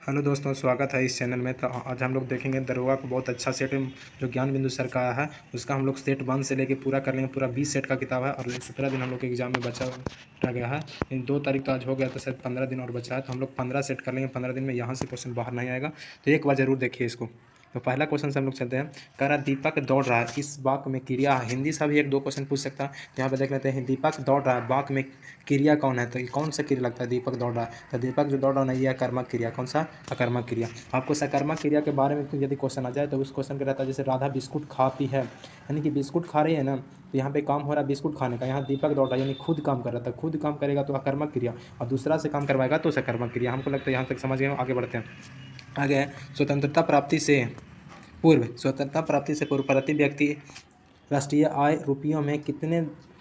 Hello दोस्तों, स्वागत है इस चैनल में। तो आज हम लोग देखेंगे दरोगा को बहुत अच्छा सेट जो ज्ञान बिंदु सर का है उसका हम लोग सेट 1 से लेके पूरा कर लेंगे। पूरा 20 सेट का किताब है और 17 दिन हम लोग के एग्जाम में बचा रह गया है। इन 2 तारीख तो आज हो गया, तो शायद 15 दिन और बचा है, तो हम लोग 15 सेट कर लेंगे। 15 दिन में यहाँ से क्वेश्चन बाहर नहीं आएगा, तो एक बार जरूर देखिए इसको। तो पहला क्वेश्चन से हम लोग चलते हैं। कह रहा दीपक दौड़ रहा है, इस वाक्य में क्रिया है। हिंदी से भी 1-2 क्वेश्चन पूछ सकता है। तो यहाँ पे देख लेते हैं, दीपक दौड़ रहा है, वाक्य में क्रिया कौन है? तो कौन सा क्रिया लगता है? दीपक दौड़ रहा है, तो दीपक जो दौड़ रहा है ये कर्मक क्रिया। कौन सा? अकर्मक क्रिया। आपको सकर्मक क्रिया के बारे में यदि क्वेश्चन आ जाए तो उस क्वेश्चन का रहता है, जैसे राधा बिस्कुट खाती है, यानी कि बिस्कुट खा रही है ना, तो यहाँ पे काम हो रहा है बिस्कुट खाने का। यहाँ दीपक दौड़ रहा है यानी खुद काम कर रहा था। खुद काम करेगा तो अकर्मक क्रिया, और दूसरा से काम करवाएगा तो सकर्मक क्रिया। हमको लगता है यहाँ तक समझ गए। आगे बढ़ते हैं। आगे है, स्वतंत्रता प्राप्ति से पूर्व प्रति व्यक्ति राष्ट्रीय आय रुपयों में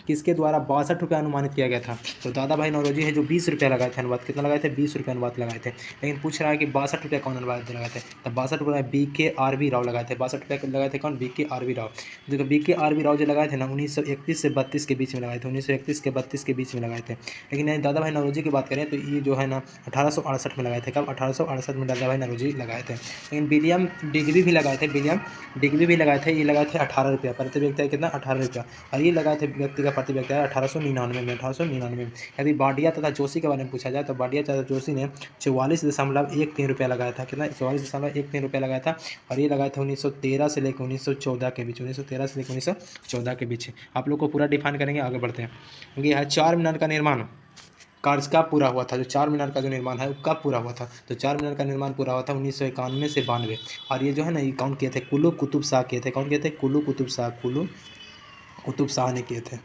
किसके द्वारा 62 रुपये अनुमानित किया गया था? तो दादा भाई नौरोजी है जो 20 रुपये लगाए थे अनुवाद। कितना लगाए थे? 20 रुपये अनुवाद लगाए थे। लेकिन पूछ रहा है कि 62 रुपये कौन अनुवाद लगाए थे? तो 62 रुपये BKRV राव लगाए थे। 62 रुपये लगाए थे कौन? BKRV राव। देखो BKRV राव जो लगाए थे ना 1931 से 32 के बीच में लगाए थे। 1931 के 32 के बीच में लगाए थे। लेकिन दादा भाई नौरोजी की बात करें तो ये जो है ना 1868 में लगाए थे। कब? 1868 में दादा भाई नौरोजी लगाए थे। लेकिन विलियम डिग्री भी लगाए थे। विलियम डिग्री भी लगाए थे। ये लगाए थे 18 रुपया प्रति व्यक्ति। कितना? 18 रुपया। और ये लगाए थे व्यक्ति का प्रति व्यक्ति 1899 में। 1899 में। यदि बाडिया तथा जोशी के बारे में पूछा जाए तो बाडिया तथा जोशी ने 44.13 रुपया लगाया था। कितना? 44.13 रुपया लगाया था। और ये लगाए थे 1913 से लेकर 1914 के बीच। 1913 से लेकर 1914 के बीच। आप लोग को पूरा डिफाइन करेंगे, आगे बढ़ते हैं। क्योंकि यह 4 मीनार का निर्माण कार्य कब पूरा हुआ था? जो 4 मीनार का जो निर्माण है वो कब पूरा हुआ था? तो 4 मीनार का निर्माण पूरा हुआ था 1991 से 92। और ये जो है ना ये कौन किए थे? कुल्लू कुतुब शाह किए थे। कौन किए थे? कुल्लू कुतुब शाह। कुल्लू कुतुब शाह ने किए थे।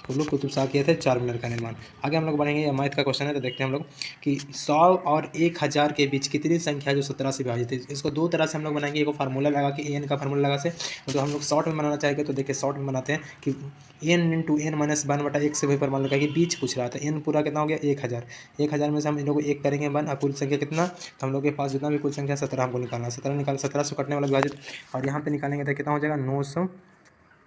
कुल्लू कुतुब शाह किए थे 4 मीनार का निर्माण। आगे हम लोग बढ़ेंगे। ये मैथ का क्वेश्चन है, तो देखते हैं हम लोग कि 100 और 1000 के बीच कितनी संख्या जो 17 से विभाजित है। इसको 2 तरह से हम लोग बनाएंगे। एक फार्मूला लगा के एन का फार्मूला लगा से, तो हम लोग शॉर्ट में बनाना चाहेंगे तो देखिए शॉर्ट में बनाते हैं कि n × n-1/1 से वही पर मान लगा कि बीच पूछ रहा था। n पूरा कितना हो गया? 1000। 1000 में से हम इन लोग को 1 करेंगे 1, और कुल संख्या कितना? तो हम लोग के पास जितना भी कुल संख्या 17 हमको निकालना। 17 से कटने वाला विभाजित, और यहाँ पे निकालेंगे तो कितना हो जाएगा? 999।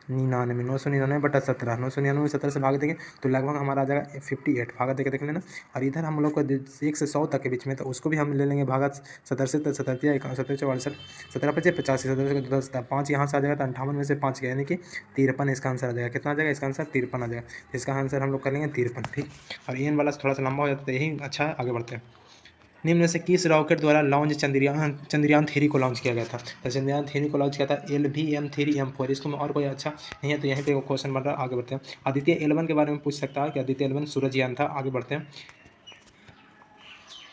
999/17। 999 17 से भाग देंगे तो लगभग हमारा आ जाएगा 58। भागा देके देख लेना। और इधर हम लोग को 1 से 100 तक के बीच में, तो उसको भी हम ले लेंगे भागा 70 से। 77 17 64 17 25 85 17 10 5 यहाँ से आ जाएगा। तो 58 में से 5 गया यानी कि 53 इसका आंसर आ जाएगा। कितना आ जाएगा? इसका आंसर 53 आ जाएगा। इसका आंसर हम लोग कर लेंगे 53। ठीक। और एन वाला थोड़ा सा लंबा हो जाता है, यही अच्छा है। आगे बढ़ते हैं। निम्न में से किस रॉकेट द्वारा लॉन्च चंद्रयान 3 को लॉन्च किया गया था? तो चंद्रयान 3 को लॉन्च किया था LVM-3M4। इसको में और कोई अच्छा नहीं है, तो यहीं पे क्वेश्चन बन रहा है। आगे बढ़ते हैं। आदित्य L1 के बारे में पूछ सकता है कि आदित्य L1 सूरजयान था। आगे बढ़ते हैं।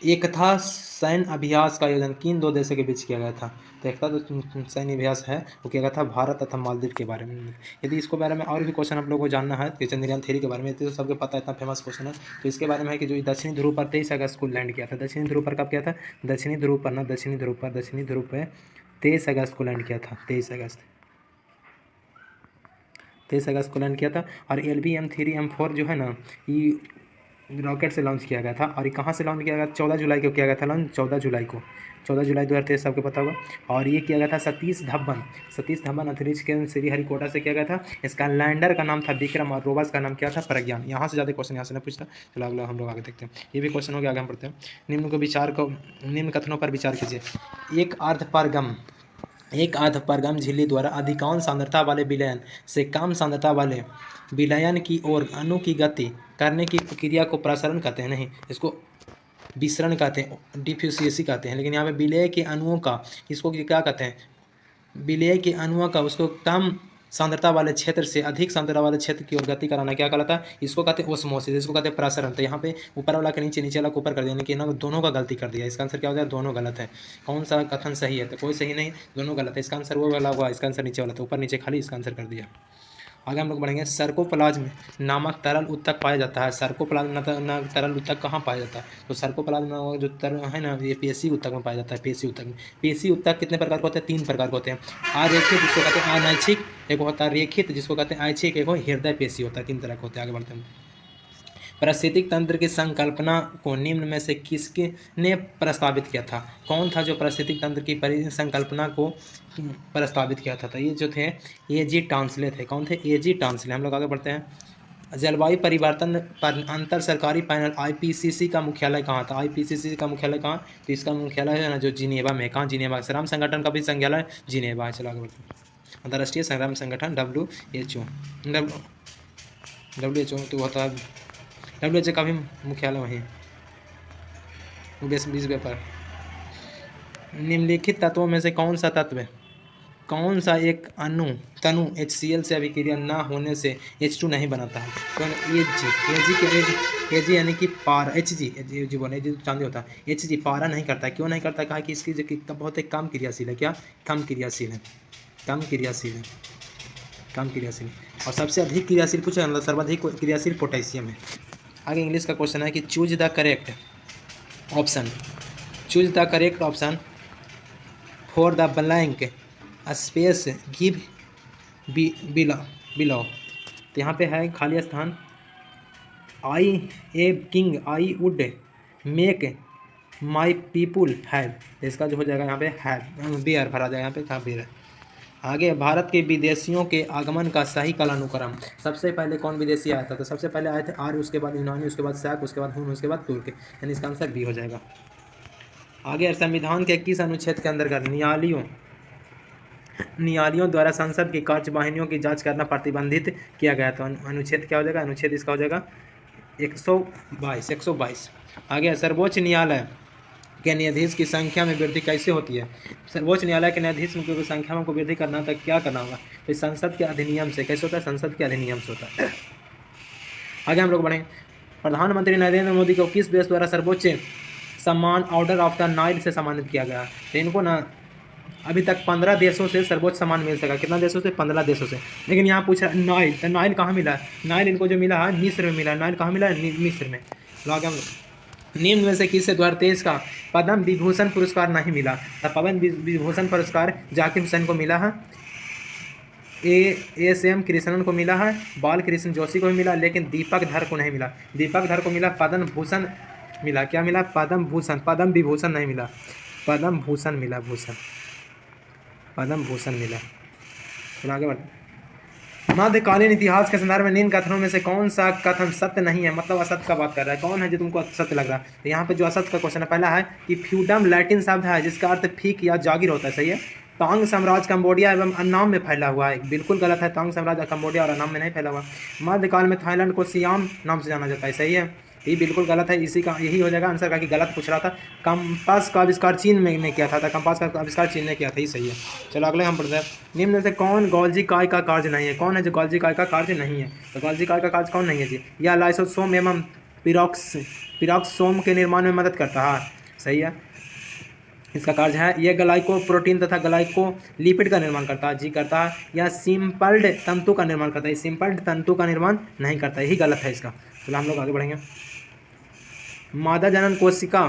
एकता सैन्य अभ्यास का आयोजन किन 2 देशों के बीच किया गया था? तो एकता जो सैन्य अभ्यास है वो किया गया था भारत तथा मालदीव के बारे में। यदि इसको बारे में और भी क्वेश्चन आप लोगों को जानना है तो चंद्रयान 3 के बारे में, तो सबके पता है, इतना फेमस क्वेश्चन है। तो इसके बारे में है कि जो दक्षिणी ध्रुव पर 23 अगस्त को लैंड किया था। दक्षिणी ध्रुव पर कब किया था? दक्षिणी ध्रुव पर 23 अगस्त को लैंड किया था। 23 अगस्त को लैंड किया था। और LVM-3M4 जो है ना ये रॉकेट से लॉन्च किया गया था। और ये कहाँ से लॉन्च किया गया? 14 जुलाई को किया गया था लॉन्च। 14 जुलाई 2023 सबको पता होगा। और ये किया गया था सतीश धवन अंतरिक्ष केंद्र श्रीहरिकोटा से किया गया था। इसका लैंडर का नाम था विक्रम और रोवर्स का नाम क्या था? प्रज्ञान। यहाँ से ज़्यादा क्वेश्चन यहाँ से नहीं पूछता। चलो अगला हम लोग आगे देखते हैं। ये भी क्वेश्चन हो गया। आगे हम पढ़ते हैं। निम्न कथनों पर विचार कीजिए। एक अर्धपरगम झिल्ली द्वारा अधिकांश सांद्रता वाले विलयन से कम सांद्रता वाले विलयन की ओर अणु की गति करने की प्रक्रिया को प्रसरण कहते हैं। नहीं, इसको विसरण कहते हैं, डिफ्यूसिएसी कहते हैं। लेकिन यहाँ पे विलय के अणुओं का, इसको क्या कहते हैं? विलय के अणुओं का उसको कम सांद्रता वाले क्षेत्र से अधिक सांद्रता वाले क्षेत्र की ओर गति कराना क्या कहलाता है? इसको कहते हैं ओस्मोसिस। इसको कहते हैं प्रसरण। तो यहाँ पे ऊपर वाला के नीचे, नीचे वाला को ऊपर कर दिया, यानी कि ना दोनों का गलती कर दिया। इसका आंसर क्या हो जाएगा? दोनों गलत है। कौन सा कथन सही है? तो कोई सही नहीं, दोनों गलत है। इसका आंसर वो वाला हुआ, इसका आंसर नीचे वाला था। ऊपर नीचे खाली इसका आंसर कर दिया। आगे हम लोग बढ़ेंगे। सर्कोप्लाज्म नामक तरल उत्तक पाया जाता है। सर्कोप्लाज्म नामक तरल उत्तक कहाँ पाया जाता है? तो सर्कोप्लाज्म नामक जो तरल है ना ये पेशी उत्तक में पाया जाता है। पेशी उत्तक में। पेशी उत्तक कितने प्रकार के होते हैं? 3 प्रकार के होते हैं। आरेखित जिसको कहते हैं अनैच्छिक, एक होता है रेखित जिसको कहते हैं ऐच्छिक, एक हृदय पेशी होता है। 3 तरह के होते हैं। आगे बढ़ते हैं। पारिस्थितिक तंत्र की संकल्पना को निम्न में से किसके ने प्रस्तावित किया था? कौन था जो पारिस्थितिक तंत्र की संकल्पना को प्रस्तावित किया था? तो ये जो थे A.G. टॉन्सले थे। कौन थे? A.G. टॉन्सले। हम लोग आगे बढ़ते हैं। जलवायु परिवर्तन पर अंतर सरकारी पैनल आईपीसीसी का मुख्यालय कहाँ था? आईपीसीसी का मुख्यालय कहाँ? तो इसका मुख्यालय है ना जो जिनेवा में। कहाँ? जिनेवा। श्रम संगठन का भी संज्ञालय जिनेवा है। चलो आगे बढ़ते हैं। अंतर्राष्ट्रीय श्रम संगठन WHO। WHO तो होता है, WHO का भी मुख्यालय वहीं। 20 पेपर। निम्नलिखित तत्वों में से कौन सा तत्व है, कौन सा एक तनु HCl से अभिक्रिया न होने से H2 नहीं बनाता है? कौन? Ag यानी कि पारा। Hg बोले तो चांदी होता है। Hg पारा नहीं करता है। क्यों नहीं करता? कहा कि इसकी जो बहुत एक कम क्रियाशील है। क्या? कम क्रियाशील है। और सबसे अधिक क्रियाशील पूछा मतलब सर्वाधिक क्रियाशील पोटेशियम है। आगे इंग्लिश का क्वेश्चन है कि choose the correct option for the blank space give below. तो यहाँ पे है खाली स्थान। I a king I would make my people have. इसका जो हो जाएगा यहाँ पे हैव, बियर भरा जाएगा यहाँ पे, था बियर। आगे भारत के विदेशियों के आगमन का सही कालानुक्रम। सबसे पहले कौन विदेशी आया था? तो सबसे पहले आए थे आर्य, उसके बाद यूनानी, उसके बाद सैक, उसके बाद हुन, उसके बाद तुर्क। यानी इसका आंसर बी हो जाएगा। आगे संविधान के किस अनुच्छेद के अंतर्गत न्यायालयों द्वारा संसद की कार्यवाहिनियों की जांच करना प्रतिबंधित किया गया? तो अनुच्छेद क्या हो जाएगा? अनुच्छेद इसका हो जाएगा 122। आगे सर्वोच्च न्यायालय के न्यायाधीश की संख्या में वृद्धि कैसे होती है? सर्वोच्च न्यायालय के न्यायाधीश की संख्या में को वृद्धि करना तक क्या करना होगा? तो संसद के अधिनियम से। कैसे होता है? संसद के अधिनियम से होता है। आगे हम लोग बढ़ें। प्रधानमंत्री नरेंद्र मोदी को किस देश द्वारा सर्वोच्च सम्मान ऑर्डर ऑफ द नाइल से सम्मानित किया गया? तो इनको ना अभी तक 15 देशों से सर्वोच्च सम्मान मिल सका। कितना देशों से? 15 देशों से। लेकिन यहाँ पूछा नाइल, तो नाइल कहाँ मिला है? नाइल इनको जो मिला है मिस्र में मिला है। नाइल कहाँ मिला है? मिस्र में। तो आगे हम निम्न में से किसे 2023 का पद्म विभूषण पुरस्कार नहीं मिला? तो पद्म विभूषण पुरस्कार जाकिर हुसैन को मिला है, ASM कृष्णन को मिला है, बाल कृष्ण जोशी को भी मिला, लेकिन दीपक धर को नहीं मिला। दीपक धर को मिला पद्म भूषण मिला। क्या मिला? पद्म भूषण। पद्म विभूषण नहीं मिला, पद्म भूषण मिला। पद्म भूषण मिला। फिर आगे बढ़ते। मध्यकालीन इतिहास के संदर्भ में निम्न कथनों में से कौन सा कथन सत्य नहीं है? मतलब असत्य का बात कर रहा है। कौन है जो तुमको सत्य लग रहा है? तो यहाँ पे जो असत्य का क्वेश्चन है, पहला है कि फ्यूडम लैटिन शब्द है जिसका अर्थ फीक या जागीर होता है। सही है। तांग साम्राज्य कंबोडिया एवं अन्नाम में फैला हुआ है। बिल्कुल गलत है। तांग साम्राज्य कंबोडिया और अन्नाम में नहीं फैला हुआ। मध्यकाल में थाईलैंड को सियाम नाम से जाना जाता है। सही है। ये बिल्कुल गलत है। इसी का यही हो जाएगा आंसर का कि गलत पूछ रहा था। कंपास का आविष्कार चीन में किया था। कंपास का आविष्कार चीन ने किया था। ये सही है। चलो अगले हम पढ़ते हैं। निम्न में से कौन गोल्जी काय का कार्य नहीं है? कौन है जो गोल्जी काय का कार्य नहीं है? तो गोल्जी काय का कार्य कौन नहीं है जी? यह लाइसोसोम एवं पिरोक्सोम के निर्माण में मदद करता है। सही है। इसका कार्य है यह ग्लाइको प्रोटीन तथा ग्लाइको लिपिड का निर्माण करता है। जी करता है। यह सिंपल्ड तंतु का निर्माण करता है। सिंपल्ड तंतु का निर्माण नहीं करता। यही गलत है इसका। चलो हम लोग आगे बढ़ेंगे। मादा जनन कोशिका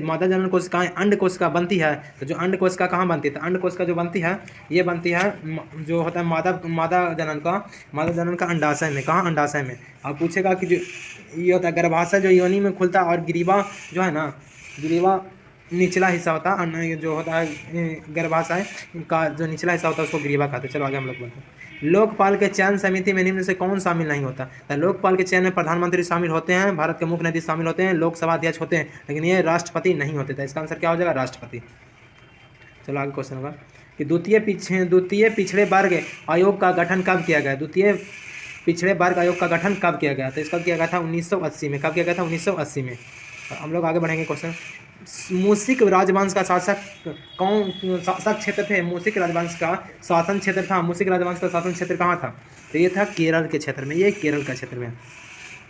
मादा जनन कोशिकाएं अंड कोशिका बनती है। तो जो अंड कोशिका कहाँ बनती है? तो अंड कोशिका जो बनती है ये बनती है जो होता है मादा जनन का अंडाशय में। कहाँ? अंडाशय में। अब पूछेगा कि जो ये होता है गर्भाशय जो योनि में खुलता है, और ग्रीवा जो है ना, ग्रीवा निचला हिस्सा होता है, जो होता है गर्भाशय का जो निचला हिस्सा होता है उसको ग्रीवा कहते हैं। चलो आगे हम लोग बोलते हैं। लोकपाल के चयन समिति में निम्न से कौन शामिल नहीं होता? तो लोकपाल के चयन में प्रधानमंत्री शामिल होते हैं, भारत के मुख्य न्यायाधीश शामिल होते हैं, लोकसभा अध्यक्ष होते हैं, लेकिन ये राष्ट्रपति नहीं होते। तो इसका आंसर क्या हो जाएगा? राष्ट्रपति। चलो आगे क्वेश्चन होगा कि द्वितीय पिछड़े वर्ग आयोग का गठन कब किया गया? द्वितीय पिछड़े वर्ग आयोग का गठन कब किया गया? तो इसका किया गया था 1980 में। कब किया गया था? 1980 में। हम लोग आगे बढ़ेंगे क्वेश्चन। मूसिक राजवंश का शासक क्षेत्र थे? मूसिक राजवंश का शासन क्षेत्र था। मूसिक राजवंश का शासन क्षेत्र कहाँ था? तो ये था केरल के क्षेत्र में। ये केरल का क्षेत्र में।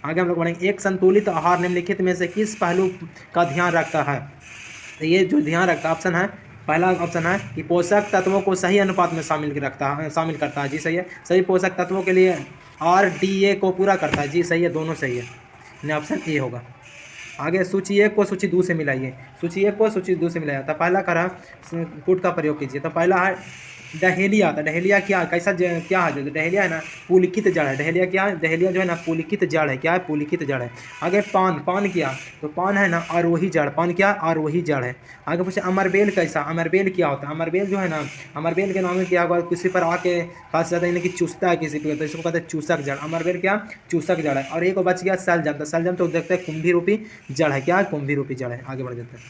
आगे हम लोग बढ़ेंगे। एक संतुलित आहार निम्नलिखित में से किस पहलू का ध्यान रखता है? तो ये जो ध्यान रखता ऑप्शन है, पहला ऑप्शन है कि पोषक तत्वों को सही अनुपात में शामिल करता है। जी सही है। सही पोषक तत्वों के लिए RDA को पूरा करता है। जी सही है। दोनों सही है। ऑप्शन ए होगा। आगे सूची 1 को सूची 2 से मिलाइए। सूची 1 को सूची 2 से मिलाया था। पहला करा पुट का प्रयोग कीजिए। तो पहला है डहेलिया था। डहेलिया क्या कैसा क्या है जो डहेलिया है ना पुलकित जड़ है। डहेलिया क्या है, डहेलिया जो है ना पुलकित जड़ है। क्या है, पुलकित जड़ है। आगे पान, पान क्या, तो पान है ना आरोही जड़। पान क्या, आरोही जड़ है। आगे पूछे अमरबेल कैसा, अमरबेल क्या होता है। अमरबेल जो है ना, अमरबेल के नाम में क्या होगा, किसी पर आके फंस जाता है यानी कि चूसता है किसी पे, तो इसको कहते हैं चूसक जड़। अमरबेल क्या, चूसक जड़ है। और एक बच गया सलजम। तो सलजम तो देखते हैं कुंभी रूपी जड़ है। क्या, कुंभी रूपी जड़ है। आगे बढ़ जाते हैं,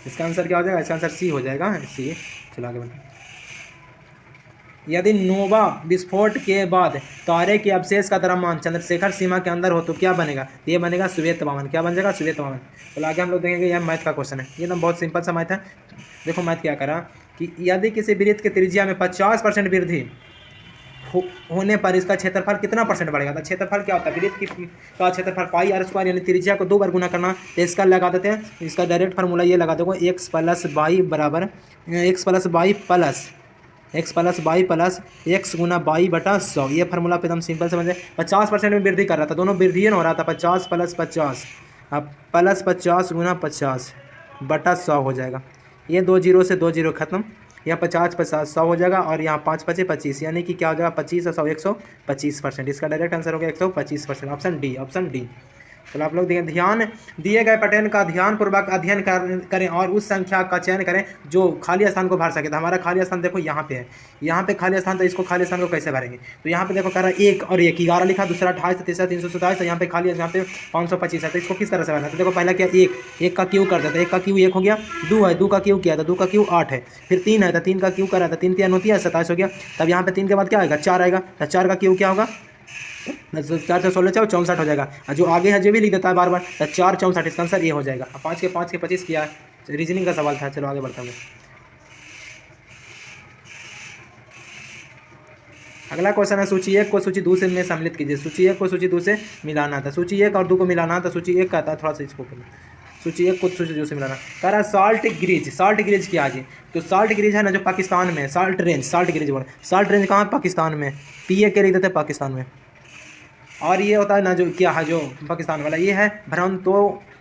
इसका आंसर क्या हो जाएगा, इसका आंसर सी हो जाएगा, सी। चलो आगे बढ़ते हैं। यदि नोवा विस्फोट के बाद तारे के अवशेष का द्रव्यमान चंद्रशेखर सीमा के अंदर हो तो क्या बनेगा, ये बनेगा श्वेत वामन। क्या बन जाएगा, श्वेत वामन। तो आगे हम लोग देखेंगे, यह मैथ का क्वेश्चन है। ये एकदम बहुत सिंपल सा मैथ है। देखो मैथ क्या करा कि यदि किसी वृत्त की त्रिज्या में 50% वृद्धि होने पर इसका क्षेत्रफल कितना परसेंट बढ़ेगा। तो क्षेत्रफल क्या होता है, वृत्त की का क्षेत्रफल पाई आर स्क्वायर यानी त्रिज्या को 2 बार गुना करना। तो इसका लगा देते हैं, इसका डायरेक्ट फार्मूला ये लगा देखो, एक्स प्लस बाई बराबर x plus by plus x Guna by बटा 100। ये फार्मूला पे एकदम सिंपल समझे। 50% में वृद्धि कर रहा था, दोनों वृद्धि हो रहा था। 50 प्लस 50 अब प्लस 50 गुना 50 बटा 100 हो जाएगा। ये 2 जीरो से 2 जीरो खत्म, यहाँ 50 50 100 हो जाएगा। और यहाँ 5 5 25 यानी कि क्या हो जाएगा, 25 और 100 125%। इसका डायरेक्ट आंसर हो गया 125%, ऑप्शन डी, ऑप्शन डी। चलो आप लोग ध्यान दिए गए पैटर्न का ध्यानपूर्वक अध्ययन करें और उस संख्या का चयन करें जो खाली स्थान को भर सके। तो हमारा खाली स्थान देखो यहाँ पे है, यहाँ पे खाली स्थान। तो इसको खाली स्थान को कैसे भरेंगे, तो यहाँ पे देखो कह रहा है 1 और 1 11 लिखा, दूसरा 28, तीसरा 327, यहाँ पे खाली है, यहाँ पे 525 है। तो इसको किस तरह से भरना है, तो देखो पहला क्या, 1 का क्यू कर देते हैं। 1 का क्यू 1 हो गया, 2 है, 2 का क्यू किया था, 2 का क्यू 8 है, फिर 3 है तो 3 का क्यू करा था, 3 3 होती है 27 हो गया। तब यहाँ पे 3 के बाद क्या आएगा, 4 आएगा। तो 4 का क्यू क्या होगा, 4 से 16 64 हो जाएगा। जो आगे है जो भी लिख देता है बार बार, तो 4 64, इसका आंसर ये हो जाएगा। 5 के 5 के 25 किया, रीजनिंग का सवाल था। चलो आगे बढ़ता हूँ। अगला क्वेश्चन है, सूची 1 को सूची 2 से में सम्मिलित कीजिए। सूची 1 को सूची 2 से मिलाना था, सूची 1 और 2 को मिलाना था। सूची 1 का था, थोड़ा सा इसको सूची 1 को सूची 2 से मिलाना। कह रहा सॉल्ट ग्रीज, सॉल्ट ग्रीज क्या जी, तो सॉल्ट ग्रीज है ना जो पाकिस्तान में, सॉल्ट रेंज, सॉल्ट ग्रीज बोल, सॉल्ट रेंज कहाँ, पाकिस्तान में। PA के लिख देते हैं पाकिस्तान में। और ये होता है ना जो क्या है जो पाकिस्तान वाला, ये है भ्रंसोत्थ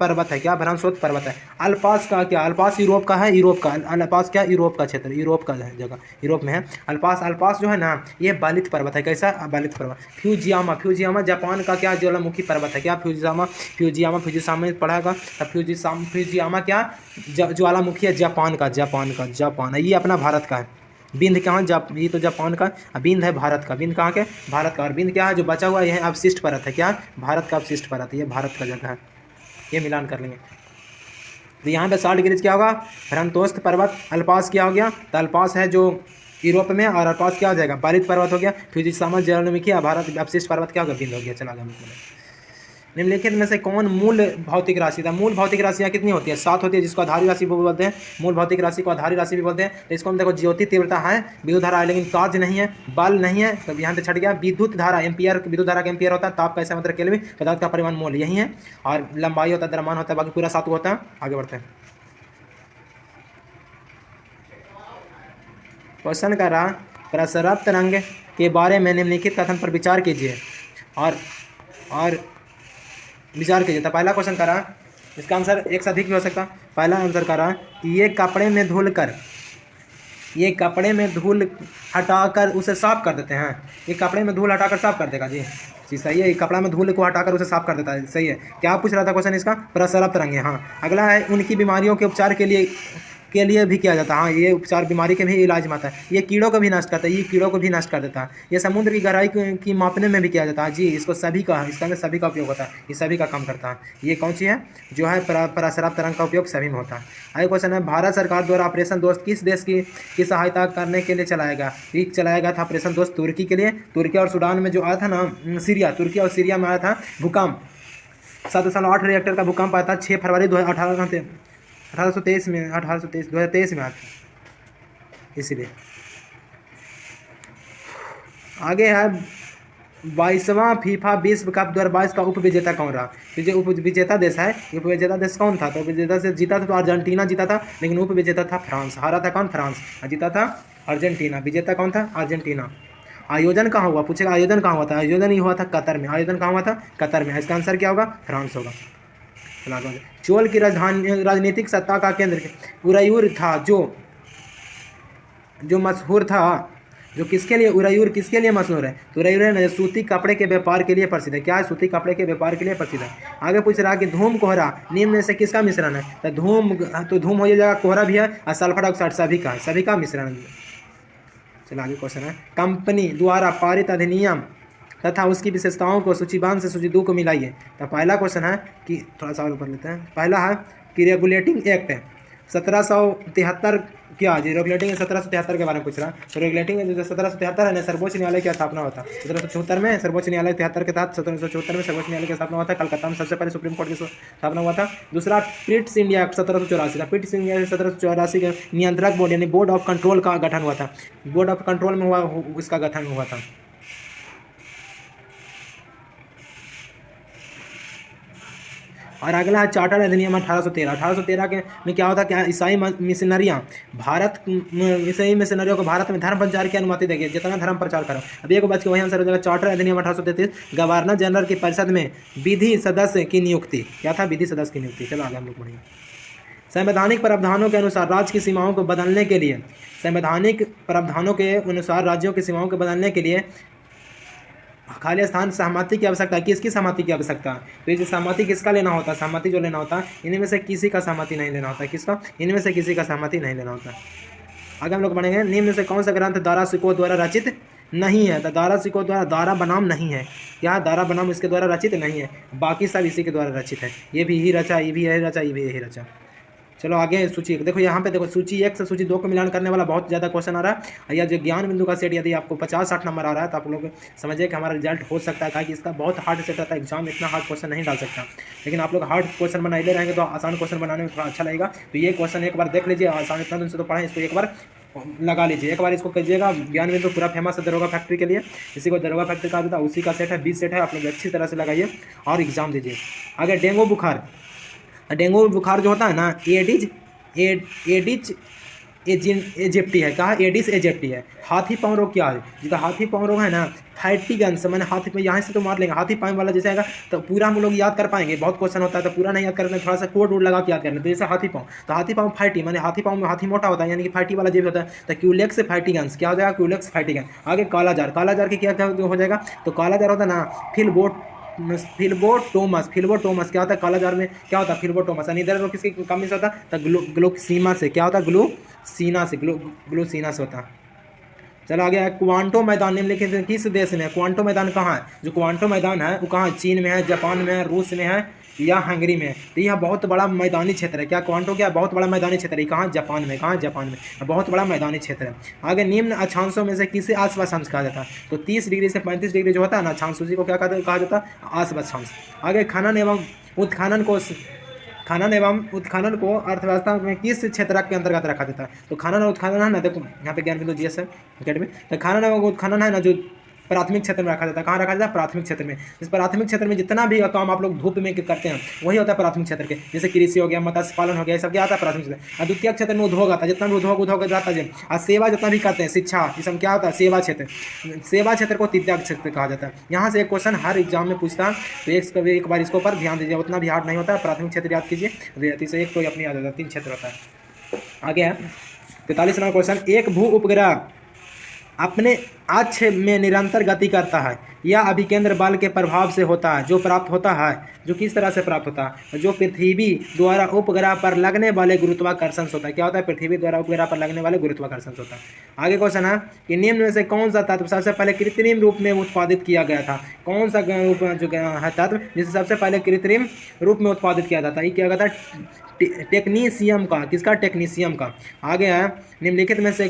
पर्वत है। क्या, भ्रंसोत्थ पर्वत है। अल्पास का क्या, अल्पास यूरोप का है, यूरोप का अल्पास क्या, यूरोप का क्षेत्र, यूरोप का जगह, यूरोप में है अल्पास। अल्पास जो है ना ये बालित पर्वत है। कैसा, बालित पर्वत। फ्यूजियामा, फ्यूजियामा जापान का क्या ज्वालामुखी पर्वत है। क्या, फ्यूजियामा, फ्यूजियामा में पढ़ागा। फ्यूजियामा क्या, ज्वालामुखी है जापान का, जापान है। ये अपना भारत का है। बिंद कहाँ, ये तो जापान का, बिंद है भारत का। बिंद कहाँ के, भारत का। और बिंद क्या है जो बचा हुआ, यह अवशिष्ट परत है। क्या, भारत का अवशिष्ट परत है, ये भारत का जगह है। ये मिलान कर लेंगे। तो यहाँ पे सॉल्ट ग्रीज क्या होगा, भ्रंतोस्थ पर्वत। अल्पास क्या हो गया, तो अल्पास है जो यूरोप में, और अल्पास क्या हो जाएगा, बालित पर्वत हो गया। फ्यूजियामा ज्वालामुखी, भारत अवशिष्ट पर्वत क्या होगा, बिंद हो गया। चला गया। निम्नलिखित में से कौन मूल भौतिक राशि था। मूल भौतिक राशियाँ कितनी होती है, 7 होती है, जिसको आधारी राशि भी बोलते हैं। मूल भौतिक राशि को आधारी राशि भी बोलते हैं। तो इसको हम देखो, ज्योति तीव्रता है, विद्युत धारा है, लेकिन कार्य नहीं है, बल नहीं है, तो यहाँ पे छट गया। विद्युत धारा एम्पियर, विद्युत धारा का एम्पियर होता है। ताप का ऐसा मतलब केल्विन, पदार्थ का परिमाण मोल, यही है। और लंबाई होता है, द्रव्यमान होता है, बाकी पूरा 7 होता है। आगे बढ़ते हैं। क्वेश्चन का रहा, प्रसरप तरंग के बारे में निम्नलिखित कथन पर विचार कीजिए और विचार कीजिए। तो पहला क्वेश्चन करा, इसका आंसर एक से अधिक भी हो सकता। पहला आंसर करा कि ये कपड़े में धूल हटाकर उसे साफ कर देते हैं। ये कपड़े में धूल हटाकर साफ कर देगा जी सही है। ये कपड़ा में धूल को हटाकर उसे साफ कर देता है, सही है। क्या पूछ रहा था क्वेश्चन इसका, प्रसरप तरंगे। हाँ, अगला है, उनकी बीमारियों के उपचार के लिए भी किया जाता है। हाँ, ये उपचार बीमारी के भी इलाज में आता है। ये कीड़ों को भी नष्ट करता है, ये कीड़ों को भी नष्ट कर देता है। ये समुद्र की गहराई की मापने में भी किया जाता है जी। इसको सभी का, इसका अंदर सभी का उपयोग होता है, ये सभी का काम करता है। ये कौन सी है जो है, प्रसरप तरंग का उपयोग सभी में होता है। आगे क्वेश्चन है, भारत सरकार द्वारा ऑपरेशन दोस्त किस देश की सहायता करने के लिए चलाया गया था। ऑपरेशन दोस्त तुर्की के लिए। तुर्की और सूडान में जो आया था ना, सीरिया, तुर्की और सीरिया में आया था भूकंप। 7.8 रिएक्टर का भूकंप आया था 6 फरवरी 2023 में आया था, इसीलिए। आगे है, 22वां फीफा विश्व कप 2022 का उप विजेता कौन रहा। तो जो उप विजेता देश है, उप विजेता देश कौन था, तो उप विजेता से जीता था तो अर्जेंटीना जीता था, लेकिन उप विजेता था फ्रांस। हारा था कौन, फ्रांस, जीता था अर्जेंटीना। विजेता कौन था, अर्जेंटीना। आयोजन कहाँ हुआ, पूछेगा आयोजन कहाँ हुआ था। आयोजन ही हुआ था कतर में। आयोजन कहाँ हुआ था, कतर में। इसका आंसर क्या होगा, फ्रांस होगा। चलो आगे। चोल की राजधानी राजनीतिक सत्ता का केंद्र उरैयूर था, जो मशहूर था, जो किसके लिए उरैयूर किसके लिए मशहूर है? तो उरैयूर है ना, सूती कपड़े के व्यापार के लिए प्रसिद्ध है। क्या है? सूती कपड़े के व्यापार के लिए प्रसिद्ध है। आगे पूछ रहा है कि धूम कोहरा निम्न में से किसका मिश्रण है? तो धूम हो जाएगा, कोहरा भी है और सल्फर डाइऑक्साइड सभी का मिश्रण है। चलो आगे क्वेश्चन है, कंपनी द्वारा पारित अधिनियम तथा उसकी विशेषताओं को सूचीबद्ध से सूची 2 को मिलाइए। तो पहला क्वेश्चन है कि थोड़ा सा और ऊपर लेते हैं। पहला है कि रेगुलेटिंग एक्ट 1773 क्या जी? रेगुलेटिंग 1773 के बारे में पूछ रहा है। तो रेगुलेटिंग जो 1773 है ना, सर्वोच्च न्यायालय की स्थापना होता है 1774 में। सर्वोच्च न्यायालय 73 के तहत 1774 में सर्वोच्च न्यायालय की स्थापना हुआ था। कलकत्ता में सबसे पहले सुप्रीम कोर्ट की स्थापना हुआ था। दूसरा पिट्स इंडिया एक्ट 1784 था। पिट्स इंडिया 1784 के नियंत्रक बोर्ड यानी बोर्ड ऑफ कंट्रोल का गठन हुआ था। बोर्ड ऑफ कंट्रोल में हुआ इसका गठन हुआ था। और अगला है चार्टर अधिनियम 1813। 1813 के में क्या होता है? क्या ईसाई मिशनरियाँ ईसाई मिशनरियों को भारत में धर्म प्रचार की अनुमति देगी, जितना धर्म प्रचार करो। अब एक बात की वही आंसर हो जाएगा। चार्टर अधिनियम 1833 गवर्नर जनरल की परिषद में विधि सदस्य की नियुक्ति। क्या था? विधि सदस्य की नियुक्ति। चलो आगे हम लोग बढ़ेंगे। संवैधानिक प्रावधानों के अनुसार राज्य की सीमाओं को बदलने के लिए, संवैधानिक प्रावधानों के अनुसार राज्यों की सीमाओं को बदलने के लिए खाली स्थान सहमति की आवश्यकता है। किसकी सहमति की आवश्यकता है? तो ये जो सहमति किसका लेना होता है? सहमति जो लेना होता है, इनमें से किसी का सहमति नहीं लेना होता है। किसका? इनमें से किसी का सहमति नहीं लेना होता है। आगे हम लोग पढ़ेंगे, निम्न में से कौन सा ग्रंथ दारा सिकोह द्वारा रचित नहीं है? तो दारा सिकोह द्वारा दारा बनाम नहीं है। क्या दारा बनाम इसके द्वारा रचित नहीं है? बाकी सब इसी के द्वारा रचित है। ये भी यही रचा, ये भी यही रचा, ये भी यही रचा। चलो आगे सूची देखो, यहाँ पे देखो सूची 1 से सूची 2 को मिलान करने वाला बहुत ज़्यादा क्वेश्चन आ रहा है। या जो ज्ञान बिंदु का सेट यदि आपको 50-60 नंबर आ रहा है तो आप लोग समझिए कि हमारा रिजल्ट हो सकता है कि इसका बहुत हार्ड सेट रहता है। एग्जाम इतना हार्ड क्वेश्चन नहीं डाल सकता, लेकिन आप लोग हार्ड क्वेश्चन बनाए रहेंगे तो आसान क्वेश्चन बनाने में थोड़ा अच्छा लगेगा। तो ये क्वेश्चन एक बार देख लीजिए, आसान इतना दिन से तो पढ़ा है, इसको एक बार लगा लीजिए, एक बार इसको कीजिएगा। ज्ञान बिंदु पूरा फेमस है दरोगा फैक्ट्री के लिए, इसी को दरोगा फैक्ट्री कहा जाता है। उसी का सेट है, 20 सेट है। आप लोग अच्छी तरह से लगाइए और एग्जाम दीजिए। आगे डेंगू बुखार जो होता है ना, एडिज एजिप्टी है। कहा? एडिस एजिप्टी है। हाथी पाँव रोग क्या है? जितना हाथी पाँव रोग है ना, फैटिगन से मैंने हाथी पे यहाँ से तो मार लेंगे, हाथी पाँव वाला जैसे आएगा तो पूरा हम लोग याद कर पाएंगे। बहुत क्वेश्चन होता है तो पूरा नहीं याद करना, थोड़ा सा कोड लगा के याद करना। तो जैसे हाथी पाँव, तो हाथी पाँव फैटी माने हाथी पाँव में हाथी मोटा होता है, यानी कि फैटी वाला जो होता है। तो क्यूलेक्स फैटिगन्स क्या हो जाएगा? क्यूलेक्स फैटिगन। आगे कालाजार की क्या हो जाएगा? तो कालाजार होता है ना फिलबोटोमस क्या होता है? कालाजार में क्या होता है? फिलबोटोमस। अनिद्रा रोग किसकी कमी से होता है? तो ग्लूसीमा से। क्या होता है? ग्लूसीना से होता है। चलो आगे है क्वांटो मैदान निम्नलिखित किस देश में है? क्वांटो मैदान कहाँ है? जो क्वांटो मैदान है वो कहाँ? चीन में है, जापान में है, रूस में है या हंगरी में है? तो यह बहुत बड़ा मैदानी क्षेत्र है। क्या क्वांटो क्या? बहुत बड़ा मैदानी क्षेत्र है। कहाँ? जापान में। कहाँ? जापान में। बहुत बड़ा मैदानी क्षेत्र है। आगे निम्न अक्षांशों में से किसे आसव अक्षांश कहा जाता है? तो 30 डिग्री से 35 डिग्री जो होता है ना अक्षांश, उसी को क्या कहा जाता है? आसव अक्षांश। आगे खनन एवं उत्खनन को अर्थव्यवस्था में किस क्षेत्र के अंतर्गत रखा जाता है? तो खनन और उत्खनन है ना, देखो यहाँ पे ज्ञान बिंदु जीएस है अकेडमी। तो खनन एवं उत्खनन है ना, जो प्राथमिक क्षेत्र में रखा जाता है। कहाँ रखा जाता है? प्राथमिक क्षेत्र में। इस प्राथमिक क्षेत्र में जितना भी काम आप लोग धूप में करते हैं वही होता है प्राथमिक क्षेत्र के। जैसे कृषि हो गया, मत्स्य पालन हो गया, ये सब क्या आता है? प्राथमिक क्षेत्र। और द्वितीय क्षेत्र में उद्योग आता है, जितना भी उद्योग रहता है। और सेवा जितना भी करते हैं, शिक्षा, ये सब क्या होता है? सेवा क्षेत्र को तृतीय क्षेत्र कहा जाता है। यहाँ से एक क्वेश्चन हर एग्जाम में पूछता है, तो एक बार इसके ऊपर ध्यान दीजिए। उतना भी हार्ड नहीं होता है। प्राथमिक क्षेत्र याद कीजिए, से एक तो अपनी याद होता है। 3 क्षेत्र होता है। आगे है 43 नंबर क्वेश्चन, एक भू उपग्रह अपने अक्ष में निरंतर गति करता है या अभिकेंद्र बल के प्रभाव से होता है, जो प्राप्त होता है, जो किस तरह से प्राप्त होता है? जो पृथ्वी द्वारा उपग्रह पर लगने वाले गुरुत्वाकर्षण से होता है। क्या होता है? पृथ्वी द्वारा उपग्रह पर लगने वाले गुरुत्वाकर्षण से होता है। आगे क्वेश्चन है कि निम्न में से कौन सा तत्व सबसे पहले कृत्रिम रूप में उत्पादित किया गया था? कौन सा जो है तत्व जिसे सबसे पहले कृत्रिम रूप में उत्पादित किया जाता है? ये क्या कहता है? टेक्नीशियम का। किसका? टेक्नीशियम का। आगे है निम्नलिखित में से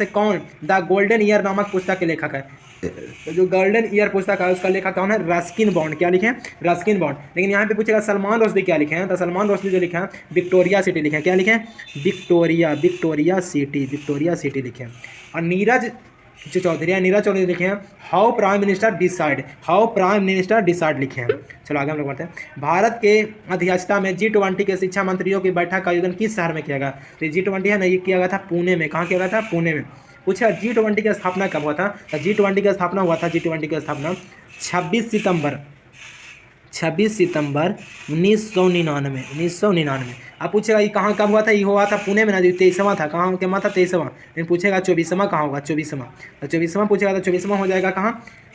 कौन द गोल्डन ईयर नामक पुस्तक के लेखक है? तो जो गोल्डन ईयर पुस्तक है उसका लेखक कौन है? Ruskin bond. क्या लिखे हैं? Ruskin bond. लेकिन यहाँ पे पूछेगा सलमान रुश्दी क्या लिखे हैं? तो सलमान रुश्दी जो लिखे हैं विक्टोरिया सिटी लिखे हैं। क्या लिखे हैं? विक्टोरिया सिटी लिखे हैं। और नीरज चौधरी लिखे हैं हाउ प्राइम मिनिस्टर डिसाइड लिखे हैं। चलो आगे हम लोग बढ़ते हैं। भारत के अध्यक्षता में G20 के शिक्षा मंत्रियों की बैठक का आयोजन किस शहर में किया गया? तो G20 है ना, ये किया गया था पुणे में। कहाँ किया गया था? पुणे में। पूछा G20 की स्थापना कब हुआ था? तो G20 की स्थापना हुआ था 26 26 सितंबर 1999, 1999। अब पूछेगा ये कहाँ कब हुआ था, ये हुआ था पुणे में ना, जो 23वां था, कहाँ क्या था 23वां, लेकिन पूछेगा 24वां कहाँ होगा, 24वां, तो 24वां पूछेगा तो 24वां हो जाएगा कहाँ,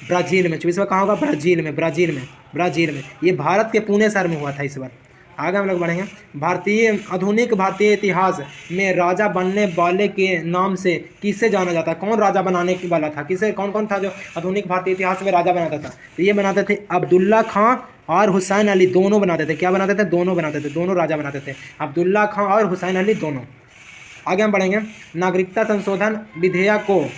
ब्राज़ील में। 24वां कहाँ होगा, ब्राज़ील में, ब्राज़ील में। ये भारत के पुणे शहर में हुआ था इस बार। आगे हम लोग बढ़ेंगे। आधुनिक भारतीय इतिहास में राजा बनने वाले के नाम से किसे जाना जाता है, कौन राजा बनाने वाला था, किसे, कौन कौन था जो आधुनिक भारतीय इतिहास में राजा बनाता था, तो ये बनाते थे अब्दुल्ला खां और हुसैन अली, दोनों बनाते थे। क्या बनाते थे, दोनों बनाते थे, दोनों राजा बनाते थे, अब्दुल्ला खां और हुसैन अली दोनों। आगे हम बढ़ेंगे। नागरिकता संशोधन विधेयक को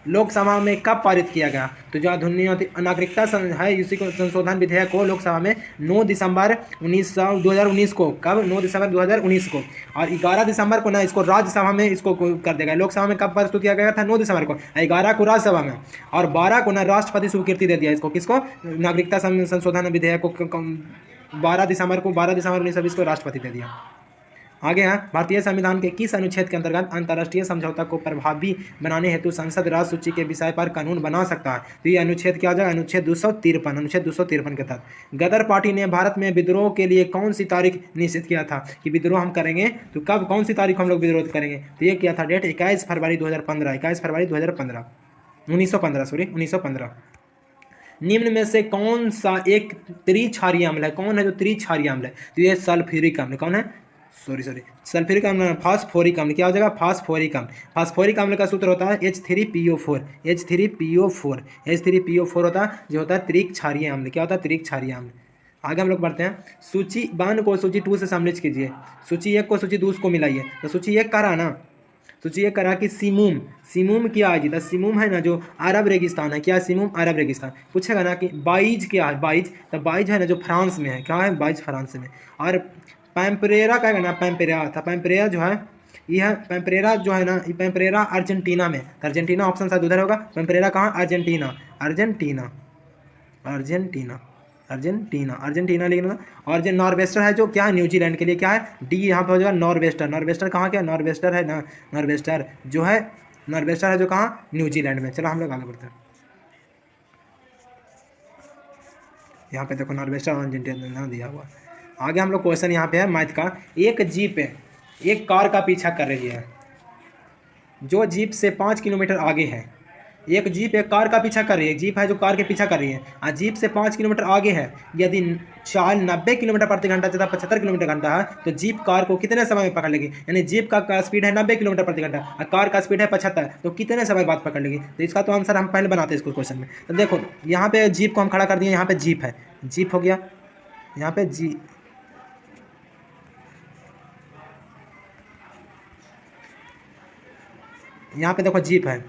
लोकसभा में कब पारित किया गया, तो जो आधुनिक नागरिकता है इसी को संशोधन विधेयक को लोकसभा में 9 दिसंबर 2019 को, कब, 9 दिसंबर 2019 को, और 11 दिसंबर को ना इसको राज्यसभा में इसको कर देगा। लोकसभा में कब प्रस्तुत किया गया था, 9 दिसंबर को, 11 को राज्यसभा में, और 12 को ना राष्ट्रपति स्वीकृति दे दिया इसको, किसको, नागरिकता संशोधन विधेयक को 12 दिसंबर 1920 को राष्ट्रपति दे दिया। आगे है, भारतीय संविधान के किस अनुच्छेद के अंतर्गत अंतर्राष्ट्रीय समझौता को प्रभावी बनाने हेतु संसद राज्य सूची के विषय पर कानून बना सकता है, तो ये अनुच्छेद क्या हो जाएगा, अनुच्छेद 253, अनुच्छेद 253 के तहत। गदर पार्टी ने भारत में विद्रोह के लिए कौन सी तारीख निश्चित किया था कि विद्रोह हम करेंगे, तो कब, कौन सी तारीख हम लोग विद्रोह करेंगे, तो ये किया था डेट 21 फरवरी 2015, 21 फरवरी 2015, 1915। निम्न में से कौन सा एक त्रिक्षारीय अम्ल है, कौन है जो त्रिक्षारीय अम्ल है, तो ये सल्फ्यूरिक अम्ल, कौन है, सल्फ्यूरिक अम्ल, फास्फोरिक अम्ल, क्या हो जाएगा, फास्फोरिक अम्ल। फास्फोरिक अम्ल का सूत्र होता है H3PO4, H3PO4 होता है, जो होता है त्रिक्षारीय अम्ल, क्या होता है, त्रिक्षारीय अम्ल। आगे हम लोग बढ़ते हैं। सूची 1 को सूची 2 से सम्मिलित कीजिए, सूची 1 को सूची 2 को मिलाइए, तो सूची 1 कह रहा ना, सूची 1 करा कि सिमुम क्या है जी, तो सिमुम है ना जो अरब रेगिस्तान है, क्या है, सिमुम अरब रेगिस्तान। पूछेगा ना कि बाइज क्या है, बाइज, तो बाइज है ना जो फ्रांस में है, क्या है, बाइज फ्रांस में। और पैम्परेरा क्या है ना, पैम्परेरा था, पैम्परेरा जो है ये है, पैम्परेरा जो है ना, ये पैम्परेरा अर्जेंटीना में, अर्जेंटीना ऑप्शन शायद उधर होगा। पैम्परेरा कहाँ, Argentina, Argentina, Argentina, Argentina, Argentina लिखना। और जो नॉर्वेस्टर है जो क्या है, न्यूजीलैंड के लिए क्या है, डी यहाँ पे हो जाएगा नॉर्वेस्टर। नॉर्वेस्टर कहाँ, क्या नॉर्वेस्टर है ना, नॉर्वेस्टर जो है, नॉर्वेस्टर है जो कहाँ, न्यूजीलैंड में। चलो हम लोग आगे बढ़ते हैं। यहाँ पे देखो नॉर्वेस्टर और अर्जेंटीना दिया हुआ। आगे हम लोग क्वेश्चन यहाँ पे है मैथ का। एक जीप एक कार का पीछा कर रही है, जो जीप से 5 किलोमीटर आगे है। एक जीप एक कार का पीछा कर रही है, जीप है जो कार के पीछा कर रही है, और जीप से 5 किलोमीटर आगे है। यदि चाल 90 किलोमीटर प्रति घंटा तथा 75 किलोमीटर घंटा है, तो जीप कार को कितने समय में पकड़ लेगी, यानी जीप का स्पीड है 90 किलोमीटर प्रति घंटा और कार का स्पीड है 75, तो कितने समय बाद पकड़ लेगी। तो इसका तो आंसर हम पहले बनाते हैं इसको क्वेश्चन में। तो देखो यहाँ पे जीप को हम खड़ा कर दिए, यहाँ पे जीप है, जीप हो गया, यहाँ पे यहाँ पे देखो जीप है,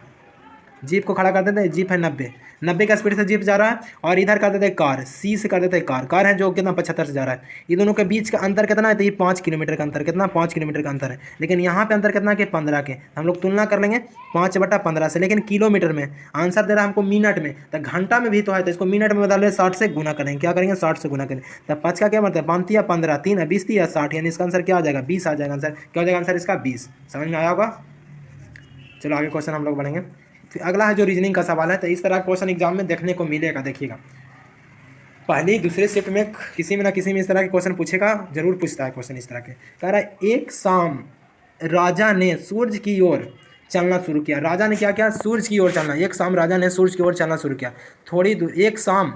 जीप को खड़ा कर देते हैं, जीप है 90 का स्पीड से जीप जा रहा है, और इधर कर देते हैं कार, सी से कर देते हैं कार है जो कितना 75 से जा रहा है। ये दोनों के बीच का अंतर कितना है, तो ये 5 किलोमीटर का अंतर, कितना 5 किलोमीटर का अंतर है। लेकिन यहाँ पे अंतर कितना के 15 के, हम लोग तुलना कर लेंगे 5/15 से। लेकिन किलोमीटर में आंसर दे रहा है हमको मिनट में, तो घंटा में भी तो है, तो इसको मिनट में बदल 60 से गुना करेंगे, क्या करेंगे 60 से गुना करेंगे। तब 5 का क्या मतलब 5 या 15, 3 या 20 या 60, यानी इसका आंसर क्या आ जाएगा 20 आ जाएगा आंसर। क्या हो जाएगा आंसर इसका 20। समझ में आया होगा। चलो आगे क्वेश्चन हम लोग बढ़ेंगे। फिर अगला है जो रीजनिंग का सवाल है, तो इस तरह क्वेश्चन एग्जाम में देखने को मिलेगा, देखिएगा पहले दूसरे शिफ्ट में किसी में ना किसी में इस तरह के क्वेश्चन पूछेगा, जरूर पूछता है क्वेश्चन इस तरह के। कह रहा है एक शाम राजा ने सूरज की ओर चलना शुरू किया। राजा ने क्या किया, सूरज की ओर चलना। एक शाम राजा ने सूरज की ओर चलना शुरू किया। थोड़ी दूर एक शाम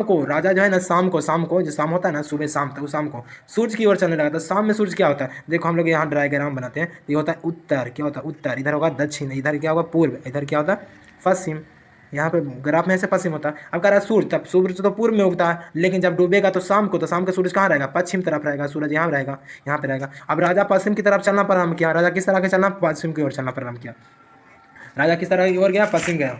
को राजा जो है ना, शाम को जो शाम होता है ना, सुबह शाम तक, उस शाम को सूरज की ओर चलने लगा। तो शाम में सूरज क्या होता है, देखो हम लोग यहाँ डायग्राम बनाते हैं, ये होता है उत्तर, क्या होता है उत्तर, इधर होगा दक्षिण, इधर क्या होगा पूर्व, इधर क्या होता है पश्चिम। यहाँ पे ग्राफ में ऐसे पश्चिम होता है। अब कह रहा है सूर्य, तब सूरज तो पूर्व में उगता है, लेकिन जब डूबेगा तो शाम को, तो शाम का सूरज कहाँ रहेगा, पश्चिम तरफ रहेगा, सूरज यहाँ रहेगा, यहाँ पे रहेगा। अब राजा पश्चिम की तरफ चलना प्रारंभ किया। राजा किस तरह के चलना, पश्चिम की ओर चलना प्रारंभ किया। राजा किस तरह की ओर गया, पश्चिम गया,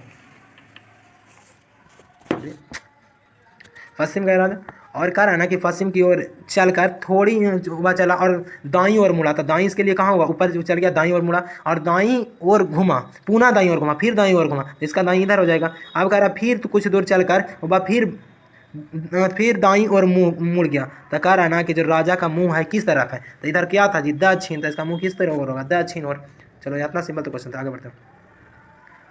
पश्चिम गया राजा। और कह रहा है ना कि पश्चिम की ओर चलकर थोड़ी हुआ चला और दाईं ओर मुड़ा। तो दाईं इसके लिए कहाँ होगा, ऊपर जो चल गया, दाईं ओर मुड़ा और दाईं ओर घुमा, पुनः दाईं ओर घुमा, फिर दाईं ओर घुमा, तो इसका दाईं इधर हो जाएगा। अब कह रहा फिर तो कुछ दूर चलकर वह फिर दाईं ओर मुड़ गया। तो कह रहा है ना कि जो राजा का मुँह है किस तरफ है, तो इधर क्या था जी दक्षिण, तो इसका मुँह किस तरफ होगा, दक्षिण ओर। चलो इतना सिंपल तो क्वेश्चन था, आगे बढ़ते हैं।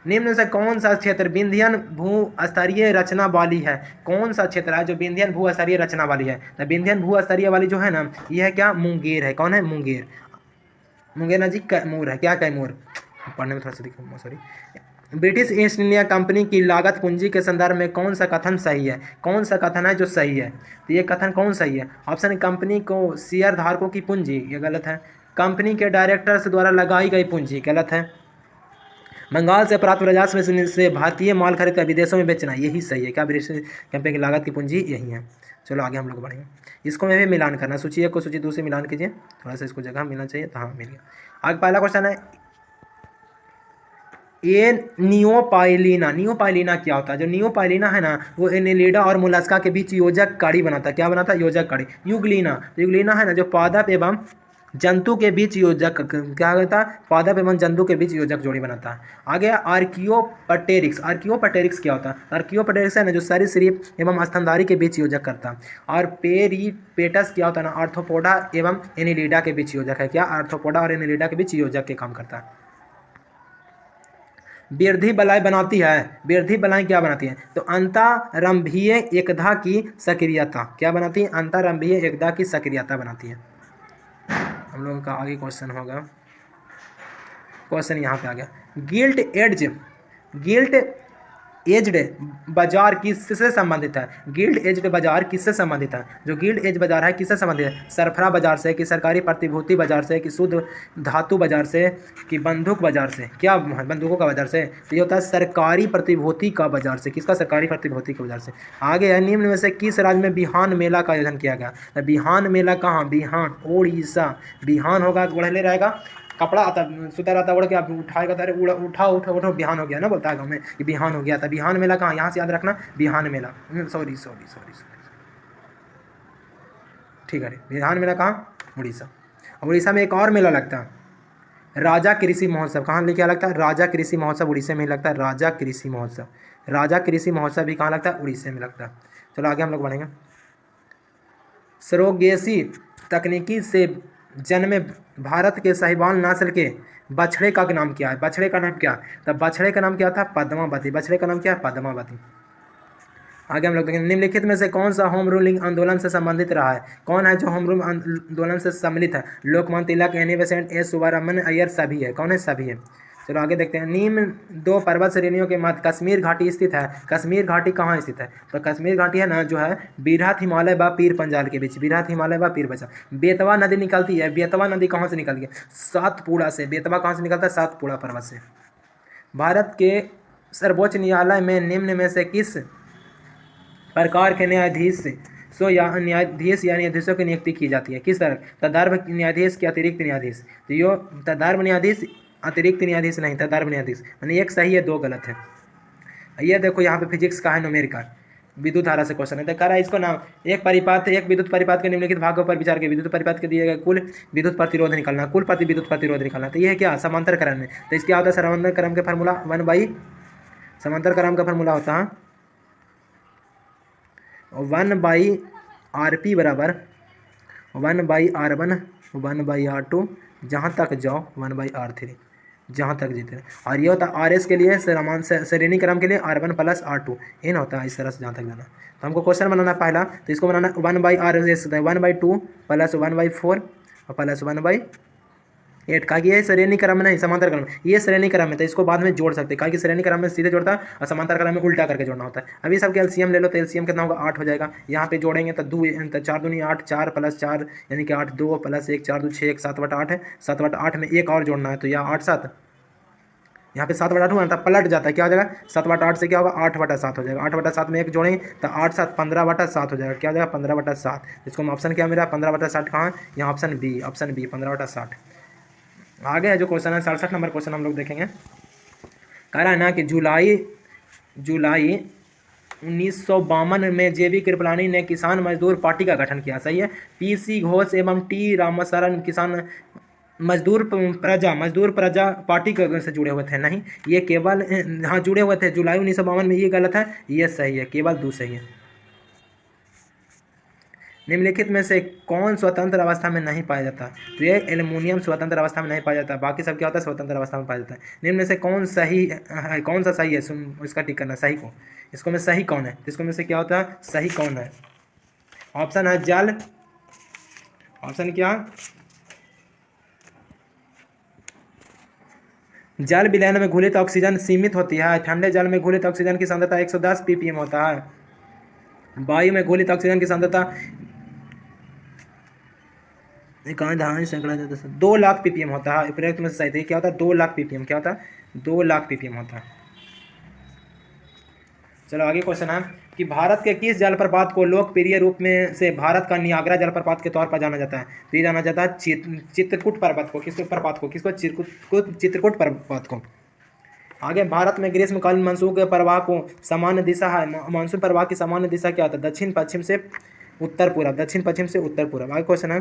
निम्न से कौन सा क्षेत्र विंध्यन भू स्तरीय रचना वाली है? कौन सा क्षेत्र है जो विंध्यन भू स्तरीय रचना वाली है? तो विंध्यन भू स्तरीय वाली जो है ना, ये है क्या? मुंगेर है। कौन है? मुंगेर। मुंगेर नजीक कैमूर है। क्या कैमूर? पढ़ने में थोड़ा सा दिक्कत, sorry. British east India company की लागत पूंजी के संदर्भ में कौन सा कथन सही है? कौन सा कथन है जो सही है? तो ये कथन कौन सही है? ऑप्शन है कंपनी को शेयर धारकों की पूंजी, ये गलत है। कंपनी के डायरेक्टर्स द्वारा लगाई गई पूंजी, गलत है। बंगाल से प्राप्त राजस्व से भारतीय माल खरीद कर विदेशों में बेचना, यही सही है। क्या? ब्रिटिश कंपनी की लागत की पूंजी यही है। चलो आगे हम लोग बढ़ेंगे। इसको में भी मिलान करना, सूची एक को सूची दो से मिलान कीजिए, थोड़ा सा इसको जगह मिलना चाहिए। तो हाँ, मिल गया। आगे पहला क्वेश्चन है, ये नियोपाइलिना। नियोपाइलिना क्या होता है? जो नियोपाइलिना है ना, वो एनेलिडा और मोलस्का के बीच योजक कड़ी बनाता है। क्या बनाता है? योजक कड़ी। युगलिना, युगलिना है ना, जो पादप एवं जंतु के बीच योजक, क्या होता है? पादप एवं जंतु के बीच योजक जोड़ी बनाता है। आगे आर्कियोपटेरिक्स। आर्कियोपटेरिक्स क्या होता है? आर्कियोपटेरिक्स है ना, जो सरीसृप एवं स्तनधारी के बीच योजक करता है। और पेरीपेटस क्या होता है ना, आर्थ्रोपोडा एवं एनेलिडा के बीच योजक है। क्या? आर्थ्रोपोडा और एनेलिडा के बीच योजक के काम करता है। वृद्धि बलाई बनाती है। वृद्धि बलाई क्या बनाती है? तो अंतरंभीय एकधा की सक्रियता। क्या बनाती है? अंतरंभीय एकधा की सक्रियता बनाती है। हम लोगों का आगे क्वेश्चन होगा, क्वेश्चन यहाँ पे आ गया, गिल्ट एज्ड बाजार किससे संबंधित है? गिल्ड एज्ड बाजार किससे संबंधित है? जो गिल्ड एज बाजार है किससे संबंधित है? सरफरा बाजार से, कि सरकारी प्रतिभूति बाजार से, कि शुद्ध धातु बाजार से, कि बंदूक बाजार से? क्या? बंदूकों का बाजार से। तो ये होता है सरकारी प्रतिभूति का बाजार से। किसका? सरकारी प्रतिभूति के बाजार से। आगे है, निम्न में से किस राज्य में बिहान मेला का आयोजन किया गया? तो बिहान मेला कहाँ? बिहान, उड़ीसा। बिहान होगा तो उड़हले रहेगा, कपड़ा आता सुतर आता, उड़ के आप उठाएगा तो अरे उठो बिहान हो गया ना, बोलता है गाँव में कि बिहान हो गया था। बिहान मेला कहाँ? यहाँ से याद रखना, बिहान मेला। सॉरी, ठीक है। बिहान मेला कहाँ? उड़ीसा। उड़ीसा में एक और मेला लगता है, राजा कृषि महोत्सव। कहाँ क्या लगता है? राजा कृषि महोत्सव उड़ीसा में लगता है। राजा कृषि महोत्सव, राजा कृषि महोत्सव भी कहाँ लगता है? उड़ीसा में लगता है। चलो आगे हम लोग बढ़ेंगे। सरोगेसी तकनीकी से जन्मे भारत के साहिवाल नस्ल के बछड़े का नाम क्या है? बछड़े का नाम क्या? तो बछड़े का नाम क्या था? पद्मावती। बछड़े का नाम क्या है? पद्मावती। आगे हम लोग देखेंगे, निम्नलिखित में से कौन सा होम रूलिंग आंदोलन से संबंधित रहा है? कौन है जो होम रूल आंदोलन से सम्मिलित है? लोकमान्य तिलक, एनी बेसेंट, एस सुब्रमण्यम अय्यर, सभी है। कौन है? सभी है। चलो आगे देखते हैं, निम्न दो पर्वत श्रेणियों के मध्य कश्मीर घाटी स्थित है। कश्मीर घाटी कहाँ स्थित है? तो कश्मीर घाटी है ना, जो है बिरहत हिमालय व पीर पंजाल के बीच। बिरहत हिमालय व पीर पंजाल। बेतवा नदी निकलती है। बेतवा नदी कहाँ से निकलती है? सातपुड़ा से। बेतवा कहाँ से निकलता है? सातपुड़ा पर्वत से। भारत के सर्वोच्च न्यायालय में निम्न में से किस प्रकार के न्यायाधीश या न्यायाधीशों की नियुक्ति की जाती है? किस तरह? तदर्भ न्यायाधीश के अतिरिक्त न्यायाधीश। तो यो तदर्भ न्यायाधीश, अतिरिक्त न्यायाधीश नहीं, तदर्भ न्यायाधीश। यानी एक सही है, दो गलत है। ये देखो यहाँ पे फिजिक्स का है, न्यूमेरिकल विद्युत धारा से क्वेश्चन है। तो कह रहा है इसको ना, एक परिपात, एक विद्युत परिपात के निम्नलिखित भागों पर विचार के विद्युत परिपात के दिए गए कुल विद्युत प्रतिरोध निकालना, कुल विद्युत प्रतिरोध निकालना। तो ये है क्या? समांतर क्रम में। तो इसके क्या होता है? समांतर क्रम के फार्मूला 1/, समांतर क्रम का फार्मूला होता है 1/RP बराबर 1/R1 1/R2, जहाँ तक जाओ 1/R3, जहाँ तक जीते। और ये होता है RS के लिए, श्रेणी क्रम के लिए R1 + R2 इन होता है, इस तरह से जहाँ तक जाना। तो हमको क्वेश्चन बनाना है पहला, तो इसको बनाना 1/RS 1/2 + 1/4 और + 1/8। कहा कि ये श्रेणी क्रम नहीं, समांतर क्रम। ये श्रेणी क्रम है तो इसको बाद में जोड़ सकते हैं, कहा कि श्रेणी क्रम में सीधे जोड़ता है और समांतर क्रम में उल्टा करके जोड़ना होता है। अभी सबके एलसीएम ले लो, तो एलसीएम कितना होगा? 8 हो जाएगा। यहाँ पे जोड़ेंगे तो 4 दूनी 8, 4 + 4 यानी कि 8, 2 + 1 4 2 6 7/8 है। 7/8 में एक और जोड़ना है, तो यह 8 7, यहाँ पे 7/8 हुआ ना, पलट जाता है। क्या हो जाएगा? 7/8 से क्या होगा? 8/7 हो जाएगा। 8/7 में एक जोड़ेंगे तो 8 7 15/7 हो जाएगा। क्या हो जाएगा? 15/7। इसको हम ऑप्शन क्या मेरा 15/7 कहाँ है? यहाँ ऑप्शन बी, 15/7। आगे है जो क्वेश्चन है 67 नंबर क्वेश्चन हम लोग देखेंगे। कह रहा है ना कि जुलाई 1952 में JB कृपलानी ने किसान मजदूर पार्टी का गठन किया। सही है। PC घोष एवं T रामशरण किसान मजदूर प्रजा पार्टी से जुड़े हुए थे। नहीं, ये केवल हाँ जुड़े हुए थे जुलाई 1952 में, ये गलत है, ये सही है, केवल 2 सही है। निम्नलिखित में से कौन स्वतंत्र अवस्था में नहीं पाया जाता? तो ये एल्युमिनियम स्वतंत्र अवस्था में नहीं पाया जाता, बाकी सब क्या होता है स्वतंत्र अवस्था में पाया जाता है। निम्न में से कौन सही है, कौन सा सही है, इसका टिक करना सही को, इसको में सही कौन है, इसको में से क्या होता है सही कौन है? ऑप्शन है जल, ऑप्शन क्या, जल विलयन में घुलित ऑक्सीजन सीमित होती है, ठंडे जल में घुलित ऑक्सीजन की सांद्रता 110 ppm होता है, वायु में घुलित ऑक्सीजन की सांद्रता 2 लाख ppm होता है। प्रयुक्त में सही क्या होता है 2 लाख ppm, क्या होता है 2 लाख ppm होता है। चलो आगे क्वेश्चन है कि भारत के किस जलप्रपात को लोकप्रिय रूप में से भारत का नियाग्रा जलप्रपात के तौर पर जाना जाता है? तो ये जाना जाता है चित्रकूट पर्वत को, किसको प्रपात को, किसको चित्रकूट पर्वत को। आगे भारत में ग्रीष्मकालीन मानसून के प्रवाह को सामान्य दिशा है, मानसून प्रवाह की सामान्य दिशा क्या होता है? दक्षिण पश्चिम से उत्तर पूर्व, दक्षिण पश्चिम से उत्तर पूर्व। आगे क्वेश्चन है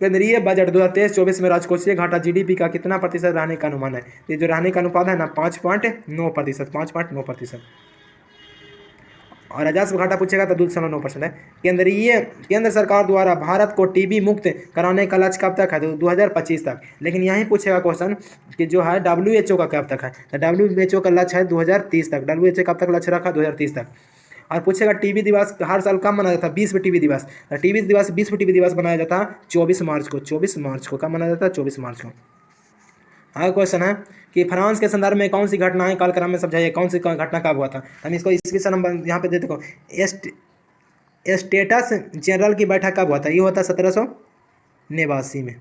केंद्रीय बजट 2023-24 में राजकोषीय घाटा जीडीपी का कितना प्रतिशत रहने का अनुमान है? ये जो रहने का अनुपात है ना 5.9%, 5.9%। और राजस्व घाटा पूछेगा तो 2.9% है। केंद्र सरकार द्वारा भारत को टीबी मुक्त कराने का लक्ष्य कब तक है? तो 2025 तक। लेकिन यहीं पूछेगा क्वेश्चन कि जो है WHO का कब तक है? तो WHO का लक्ष्य है 2030 तक। WHO कब तक लक्ष्य रखा? 2030 तक। और पूछेगा टीबी दिवस हर साल कब मनाया जाता है? 20 टीबी दिवस। टीबी दिवस 20 टीबी दिवस मनाया जाता है 24 मार्च को। 24 मार्च को कब मनाया जाता है? 24 मार्च को। आगे क्वेश्चन है कि फ्रांस के संदर्भ में कौन सी घटनाएं कालक्रम में समझाइए, कौन सी घटना कब हुआ था? हम इसको इसके नंबर यहाँ पे दे देखो, स्टेटस जनरल की बैठक कब हुआ था? ये हुआ था 1789 में।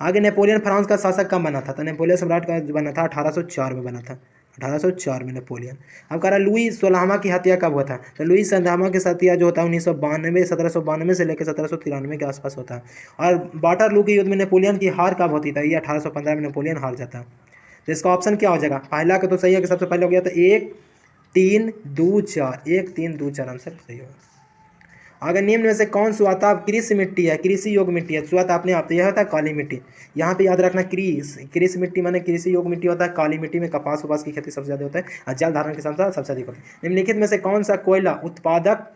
आगे नेपोलियन फ्रांस का शासक कब बना था? तो नेपोलियन सम्राट का बना था 1804 में बना था, 1804 में नेपोलियन। अब कह रहा लुई 16वां की हत्या कब हुआ था? तो लुई 16वां की हत्या जो होता है 1792 से लेकर 1793 के आसपास होता है। और वाटरलू के युद्ध में नेपोलियन की हार कब होती थी? ये 1815 में नेपोलियन हार जाता है। तो इसका ऑप्शन क्या हो जाएगा? पहला का तो सही है कि सबसे पहले हो गया था 1 3 2 4, 1 3 2 4 आंसर सही होगा। अगर निम्न में से कौन सुआता कृषि मिट्टी है, कृषि योग्य मिट्टी है? सुआता अपने आप तो यह होता है काली मिट्टी। यहाँ पे याद रखना कृषि मिट्टी माने कृषि योग्य मिट्टी होता है। काली मिट्टी में कपास वपास की खेती सबसे ज़्यादा होता है और जल धारण की क्षमता सबसे अधिक होती है। निम्नलिखित में से कौन सा कोयला उत्पादक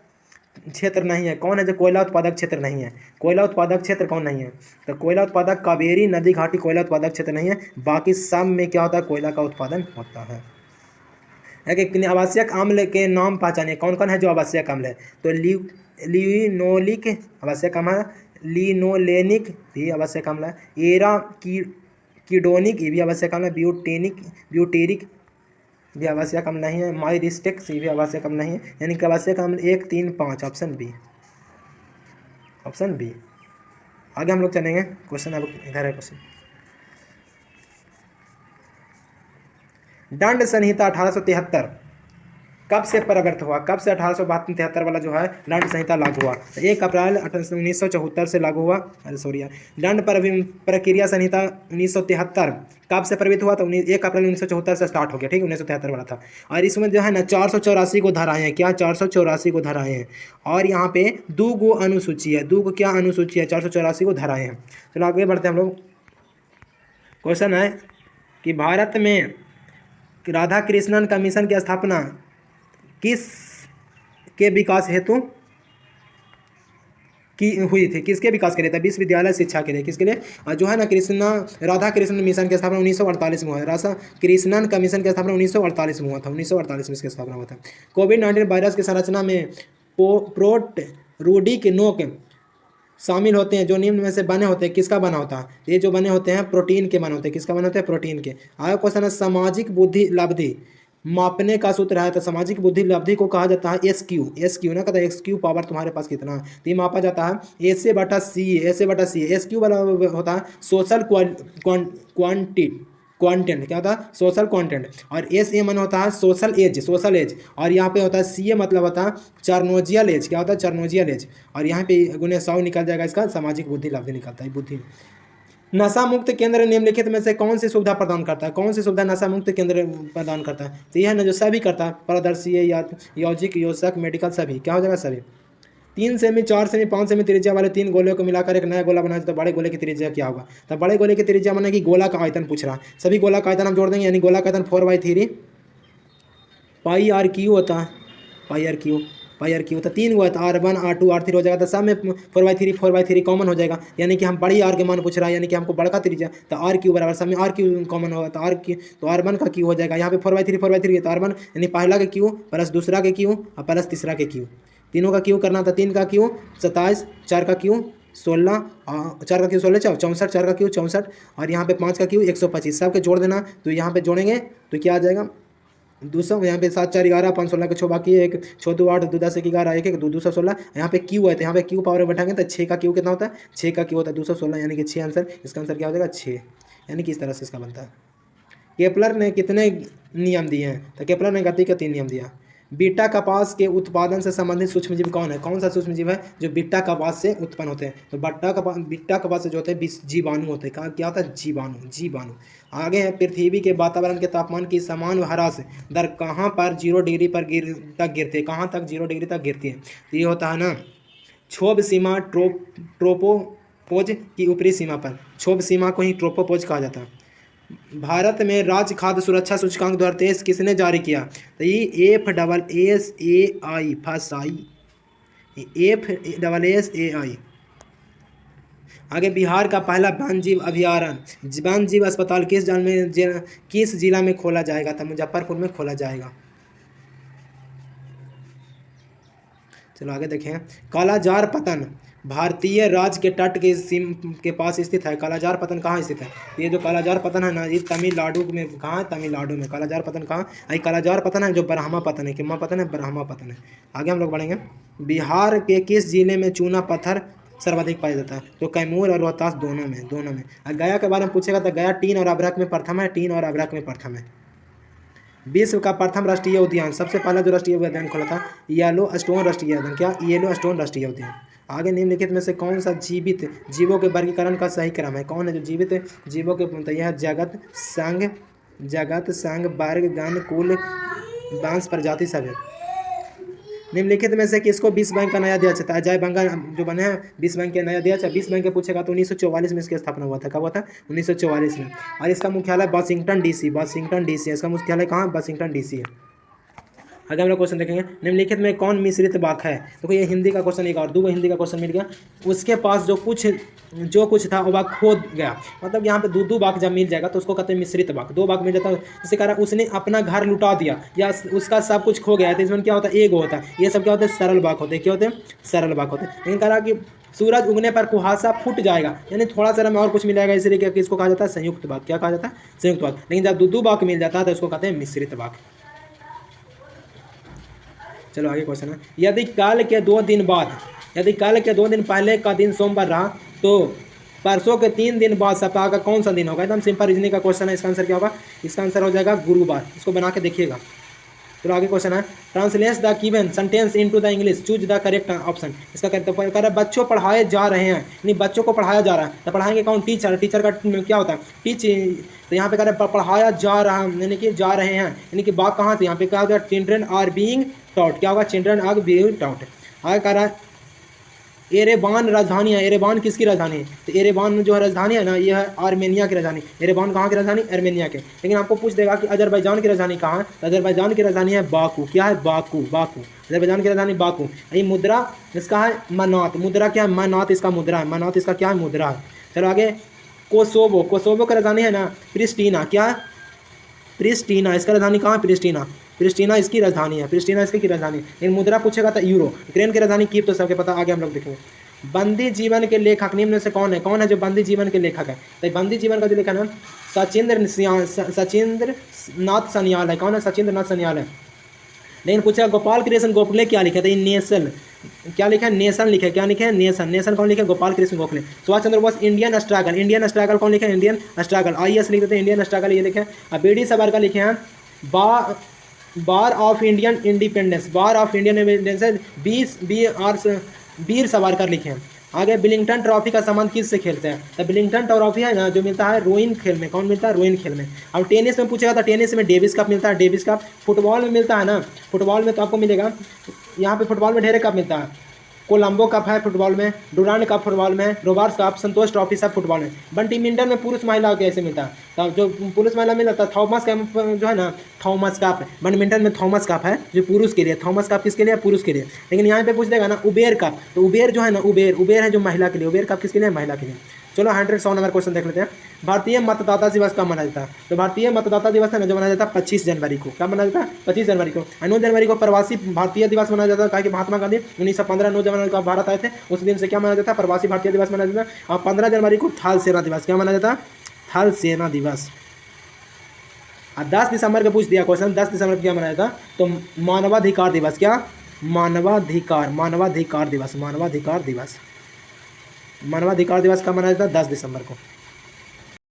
क्षेत्र नहीं है? कौन है जो कोयला उत्पादक क्षेत्र नहीं है? कोयला उत्पादक क्षेत्र कौन नहीं है? तो कोयला उत्पादक कावेरी नदी घाटी कोयला उत्पादक क्षेत्र नहीं है। बाकी सब में क्या होता है? कोयला का उत्पादन होता है। आवश्यक अम्ल के नाम पहचानिए, कौन कौन है जो आवश्यक अम्ल है? तो लिनोलिक आवश्यक अम्ल है, लिनोलेनिक भी आवश्यक अम्ल है, कीडोनिक ये भी आवश्यक अम्ल है, ब्यूटेरिक भी आवश्यक अम्ल नहीं है, माइरिस्टिक्स ये भी आवश्यक अम्ल नहीं है। यानी कि आवश्यक अम्ल 1 3 5 ऑप्शन बी, ऑप्शन बी। आगे हम लोग चलेंगे क्वेश्चन, अब इधर है क्वेश्चन। दंड संहिता 1873 कब से प्रवर्तित हुआ? कब से 1873 वाला जो है दंड संहिता लागू हुआ? 1 अप्रैल 1974 से लागू हुआ। दंड प्रक्रिया संहिता 1973 कब से प्रवर्तित हुआ? तो 1 अप्रैल 1974 से स्टार्ट हो गया, ठीक है, 1973 वाला था। और इसमें जो है ना 484 को धाराएं हैं। क्या? 484 को धाराएं हैं। और यहाँ पे 2 गो अनुसूची है, 2 गो क्या अनुसूची है? 484 को धाराएं हैं। चलो आगे बढ़ते हैं हम लोग। क्वेश्चन है कि भारत में राधा कृष्णन का मिशन की स्थापना किस के विकास हेतु की हुई थी? किसके विकास के लिए था? विश्वविद्यालय शिक्षा के लिए। किसके लिए? जो है ना राधा कृष्णन मिशन की स्थापना 1948 में हुआ है। राधा कृष्णन का मिशन की स्थापना 1948 में हुआ था, 1948 में इसकी स्थापना हुआ था। कोविड-19 वायरस की संरचना में प्रोटरूडिक नोक शामिल होते हैं जो निम्न में से बने होते हैं। किसका बना होता है? ये जो बने होते हैं प्रोटीन के बने होते हैं। किसका बने होते हैं? प्रोटीन के। आगे क्वेश्चन है सामाजिक बुद्धि लब्धि मापने का सूत्र है। तो सामाजिक बुद्धि लब्धि को कहा जाता है SQ ना, कहता है XQ पावर तुम्हारे पास कितना है, तो ये मापा जाता है SA/CA। SQ वाला होता है सोशल क्वांटेंट, क्या होता है? सोशल क्वांटेंट। और SA मन होता है सोशल एज। और यहाँ पे होता है CA मतलब होता है चार्नोजियल एज। क्या होता है? चार्नोजियल एज। और यहाँ पे गुने 100 निकल जाएगा, इसका सामाजिक बुद्धि लब्धि निकलता है, बुद्धि। नशा मुक्त केंद्र निम्नलिखित में से कौन सी सुविधा प्रदान करता है? कौन सी सुविधा नशा मुक्त केंद्र प्रदान करता है? तो यह है ना जो सभी करता है, पारदर्शी या यौजिक योजक मेडिकल सभी। क्या हो जाएगा? सभी। 3 सेमी 4 सेमी 5 सेमी त्रिज्या वाले 3 गोले को मिलाकर एक नया गोला बनाया तो बड़े गोले की त्रिज्या क्या होगा? तो बड़े गोले की त्रिज्या माने कि गोला का आयतन पूछ रहा है। सभी गोला का आयतन हम जोड़ देंगे, यानी गोला का आयतन 4/3 πr/Q होता है, πr/Q। पाई आर क्यू, तो 3 हुआ तो R1 R2 R3 हो जाएगा, तो सब में 4/3 कॉमन हो जाएगा, यानी कि हम बड़ी आर के मान पूछ रहा है, यानी कि हमको बड़का त्रिज्या, तो आर क्यू बराबर सब में आर क्यू कॉमन होगा, तो R1 का क्यू हो जाएगा, यहाँ पे 4/3 तो R1 यानी पहला के क्यू प्लस दूसरा के क्यू और प्लस तीसरा के क्यू, तीनों का क्यू करना था, 3 का क्यू 27, 4 का क्यू 16, 4 का क्यू 16 64, 4 का क्यू 64 और यहाँ पे 5 का क्यू 125, सब के जोड़ देना, तो यहाँ पे जोड़ेंगे तो क्या आ जाएगा 200, यहाँ पे 7 4 11 5 16 के 6 बाकी है, 1 6 2 8 2 10 1 11 1 1 2 216, यहाँ पे क्यू है तो यहाँ पे क्यू पावर बैठाएंगे तो 6 का क्यू कितना होता है, 6 का क्यू होता है 216, यानी कि 6 आंसर, इसका आंसर क्या हो जाएगा 6, यानी कि इस तरह से इसका बनता है। केपलर ने कितने नियम दिए हैं, तो केपलर ने गति का 3 नियम दिया। बीटा कपास के उत्पादन से संबंधित सूक्ष्मजीव कौन है, कौन सा सूक्ष्मजीव है जो बीटा कपास से उत्पन्न होते हैं, तो बीटा कपास से जो होते हैं जीवाणु होते हैं, क्या होता है जीवाणु। आगे है, पृथ्वी के वातावरण के तापमान की समान ह्रास दर कहाँ पर 0 डिग्री तक गिरती है, कहाँ तक 0 डिग्री तक गिरती है, तो ये होता है ना क्षोभ सीमा ट्रोपोपोज की ऊपरी सीमा पर, क्षोभ सीमा को ही ट्रोपोपोज कहा जाता है। भारत में राज्य खाद्य सुरक्षा सूचकांक 2023 किसने जारी किया, तो ये FSSAI फसाई, FSSAI। आगे, बिहार का पहला वन्यजीव अभयारण्य वन्यजीव अस्पताल किस जिला में खोला जाएगा, तो मुजफ्फरपुर में खोला जाएगा। चलो आगे देखें, कालाजार पतन भारतीय राज्य के तट के पास स्थित है, कालाजार पतन कहाँ स्थित है, ये जो कालाजार पतन है ना, ये तमिलनाडु में, कहाँ है, तमिलनाडु में। कालाजार पतन कहाँ, ये कालाजार पतन है जो ब्रह्मा पतन है, किम्मा पतन है, ब्रह्मा पतन है। आगे हम लोग बढ़ेंगे, बिहार के किस जिले में चूना पत्थर सर्वाधिक पाया जाता है, तो कैमूर और रोहतास दोनों में। गया के बारे में पूछेगा तो गया टीन और अभ्रक में प्रथम है। विश्व का प्रथम राष्ट्रीय उद्यान, सबसे पहला जो राष्ट्रीय उद्यान खोला था येलो स्टोन राष्ट्रीय उद्यान, क्या येलो स्टोन राष्ट्रीय उद्यान। आगे निम्नलिखित में से कौन सा जीवित जीवों के वर्गीकरण का सही क्रम है, कौन है जो जीवित जीवों के, तो यह जगत संघ वर्ग गण कुल वंश प्रजाति सब है। निम्नलिखित में से किसको विश्व बैंक का नया अध्यक्ष था, अजय बंगा जो बने हैं विश्व बैंक के नया अध्यक्ष। विश्व बैंक के पूछेगा तो 1944 में इसकी स्थापना हुआ था, कब हुआ था, 1944 में। और इसका मुख्यालय वाशिंगटन डीसी, इसका मुख्यालय कहाँ, वाशिंगटन डीसी है। आगे हम लोग क्वेश्चन देखेंगे, निम्नलिखित में कौन मिश्रित वाक्य है, देखो ये हिंदी का क्वेश्चन, एक और 2 हिंदी का क्वेश्चन मिल गया। उसके पास जो कुछ था वो वाक्य खो गया, मतलब यहाँ पे 2 वाक्य जब मिल जाएगा तो उसको कहते हैं मिश्रित वाक्य। 2 वाक्य मिल जाता है, जिसके कारण उसने अपना घर लुटा दिया या उसका सब कुछ खो गया है, तो इसमें क्या होता है, एक होता है। ये सब क्या होते हैं, सरल वाक्य होते हैं, क्या होते हैं, सरल वाक्य होते हैं। लेकिन कहा कि सूरज उगने पर कुहासा फूट जाएगा, यानी थोड़ा सा में और कुछ मिल जाएगा, इसलिए क्या इसको कहा जाता है संयुक्त वाक्य, क्या कहा जाता है, संयुक्त वाक्य। लेकिन जब 2 वाक्य मिल जाता है तो उसको कहते हैं मिश्रित वाक्य। चलो आगे क्वेश्चन है, यदि कल के 2 दिन पहले का दिन सोमवार रहा तो परसों के 3 दिन बाद सप्ताह का कौन सा दिन होगा, एकदम सिंपल रीजनिंग का क्वेश्चन है। इसका आंसर क्या होगा, इसका आंसर हो जाएगा गुरुवार। इसको बना के देखिएगा। चलो आगे क्वेश्चन है, translate the given sentence into the English, choose the correct option. इसका कह रहा बच्चों पढ़ाए जा रहे हैं, यानी बच्चों को पढ़ाया जा रहा है, तो पढ़ाएंगे कौन, टीचर का क्या होता है, टीच। तो यहाँ पे कह रहे पढ़ाया जा रहा है, यानी कि जा रहे हैं, यानी कि बात कहाँ से, यहाँ पे क्या होगा, चिल्ड्रन आर बीइंग टॉट, क्या होगा, चिल्ड्रन आर बीइंग टॉट। आगे कह रहा है एरेवान राजधानी है, एरेवान किसकी राजधानी है, तो एरेवान जो है राजधानी है ना, ये है आर्मेनिया की राजधानी। एरेवान कहाँ की राजधानी, आर्मेनिया के। लेकिन आपको पूछ देगा कि अजरबैजान की राजधानी कहाँ है, तो अजरबैजान की राजधानी है बाकू, क्या है, बाकू। अजरबैजान की राजधानी बाकू। ये मुद्रा इसका है मनात, मुद्रा क्या है, मनात इसका मुद्रा है, मनात इसका क्या है, मुद्रा है। चलो आगे, कोसोवो की राजधानी है ना प्रिस्टीना, क्या है, प्रिस्टीना। इसका राजधानी कहाँ है, प्रिस्टीना इसकी राजधानी है, प्रिस्टीना इसकी राजधानी। लेकिन मुद्रा पूछेगा तो यूरो। यूक्रेन की राजधानी कीव तो सबके पता, आगे हम लोग देखेंगे। बंदी जीवन के लेखक निम्न में से कौन है जो बंदी जीवन के लेखक है, तो बंदी जीवन का जो लेखक है सचिंद्र नाथ सन्याल है, कौन है, सचिंद्र नाथ सन्याल है। लेकिन पूछेगा गोपाल कृष्ण गोखले क्या लिखा था, नेशन क्या लिखा है, नेशन लिखा, क्या लिखा है, नेशन कौन लिखा है, गोपाल कृष्ण गोखले। सुभाष चंद्र बोस इंडियन स्ट्रगल कौन लिखा है, इंडियन स्ट्रगल, IS लिख देते हैं, इंडियन स्ट्रगल ये लिखे हैं। अब BD सावरकर लिखे हैं बार of Indian independence, Veer Savarkar लिखे हैं। आगे, बिलिंगटन ट्रॉफी का संबंध किससे खेलते हैं, तो बिलिंगटन ट्रॉफी है ना जो मिलता है रोइंग खेल में, कौन मिलता है, रोइंग खेल में। अब टेनिस में पूछेगा तो टेनिस में डेविस कप मिलता है, डेविस कप। फुटबॉल में मिलता है ना, फुटबॉल में तो आपको मिलेगा, यहाँ पे फुटबॉल में ढेर कप मिलता है, कोलंबो कप है फुटबॉल में, डुरांड कप फुटबॉल में, रोबार्स कप, संतोष ट्रॉफी सब फुटबॉल में। बैडमिंटन में पुरुष महिला कैसे मिलता है, तो जो पुरुष महिला मिलता था थॉमस कप जो है ना, थॉमस कप बैडमिंटन में थॉमस कप है जो पुरुष के लिए, थॉमस कप किसके लिए, पुरुष के लिए। लेकिन यहाँ पे पूछ देगा ना उबेर कप, तो उबेर जो है ना, उबेर है जो महिला के लिए, उबेर कप किसके लिए, महिला के लिए। चलो 100 नंबर क्वेश्चन देख लेते हैं। भारतीय मतदाता दिवस कब मनाया जाता है, तो भारतीय मतदाता दिवस है ना जो मनाया जाता है 25 जनवरी को। कब मनाया जाता है, 25 जनवरी को। 9 जनवरी को प्रवासी भारतीय दिवस मनाया जाता है, कहा कि महात्मा गांधी 1915 9 जनवरी को भारत आए थे, उस दिन से क्या मनाया जाता है, प्रवासी भारतीय दिवस मनाया जाता है। और 15 जनवरी को थल सेना दिवस, क्या मनाया जाता है, थल सेना दिवस। और 10 दिसंबर को पूछ दिया क्वेश्चन, 10 दिसंबर को क्या मनाया जाता, तो मानवाधिकार दिवस, क्या, मानवाधिकार दिवस कब मनाया जाता है, 10 दिसंबर को।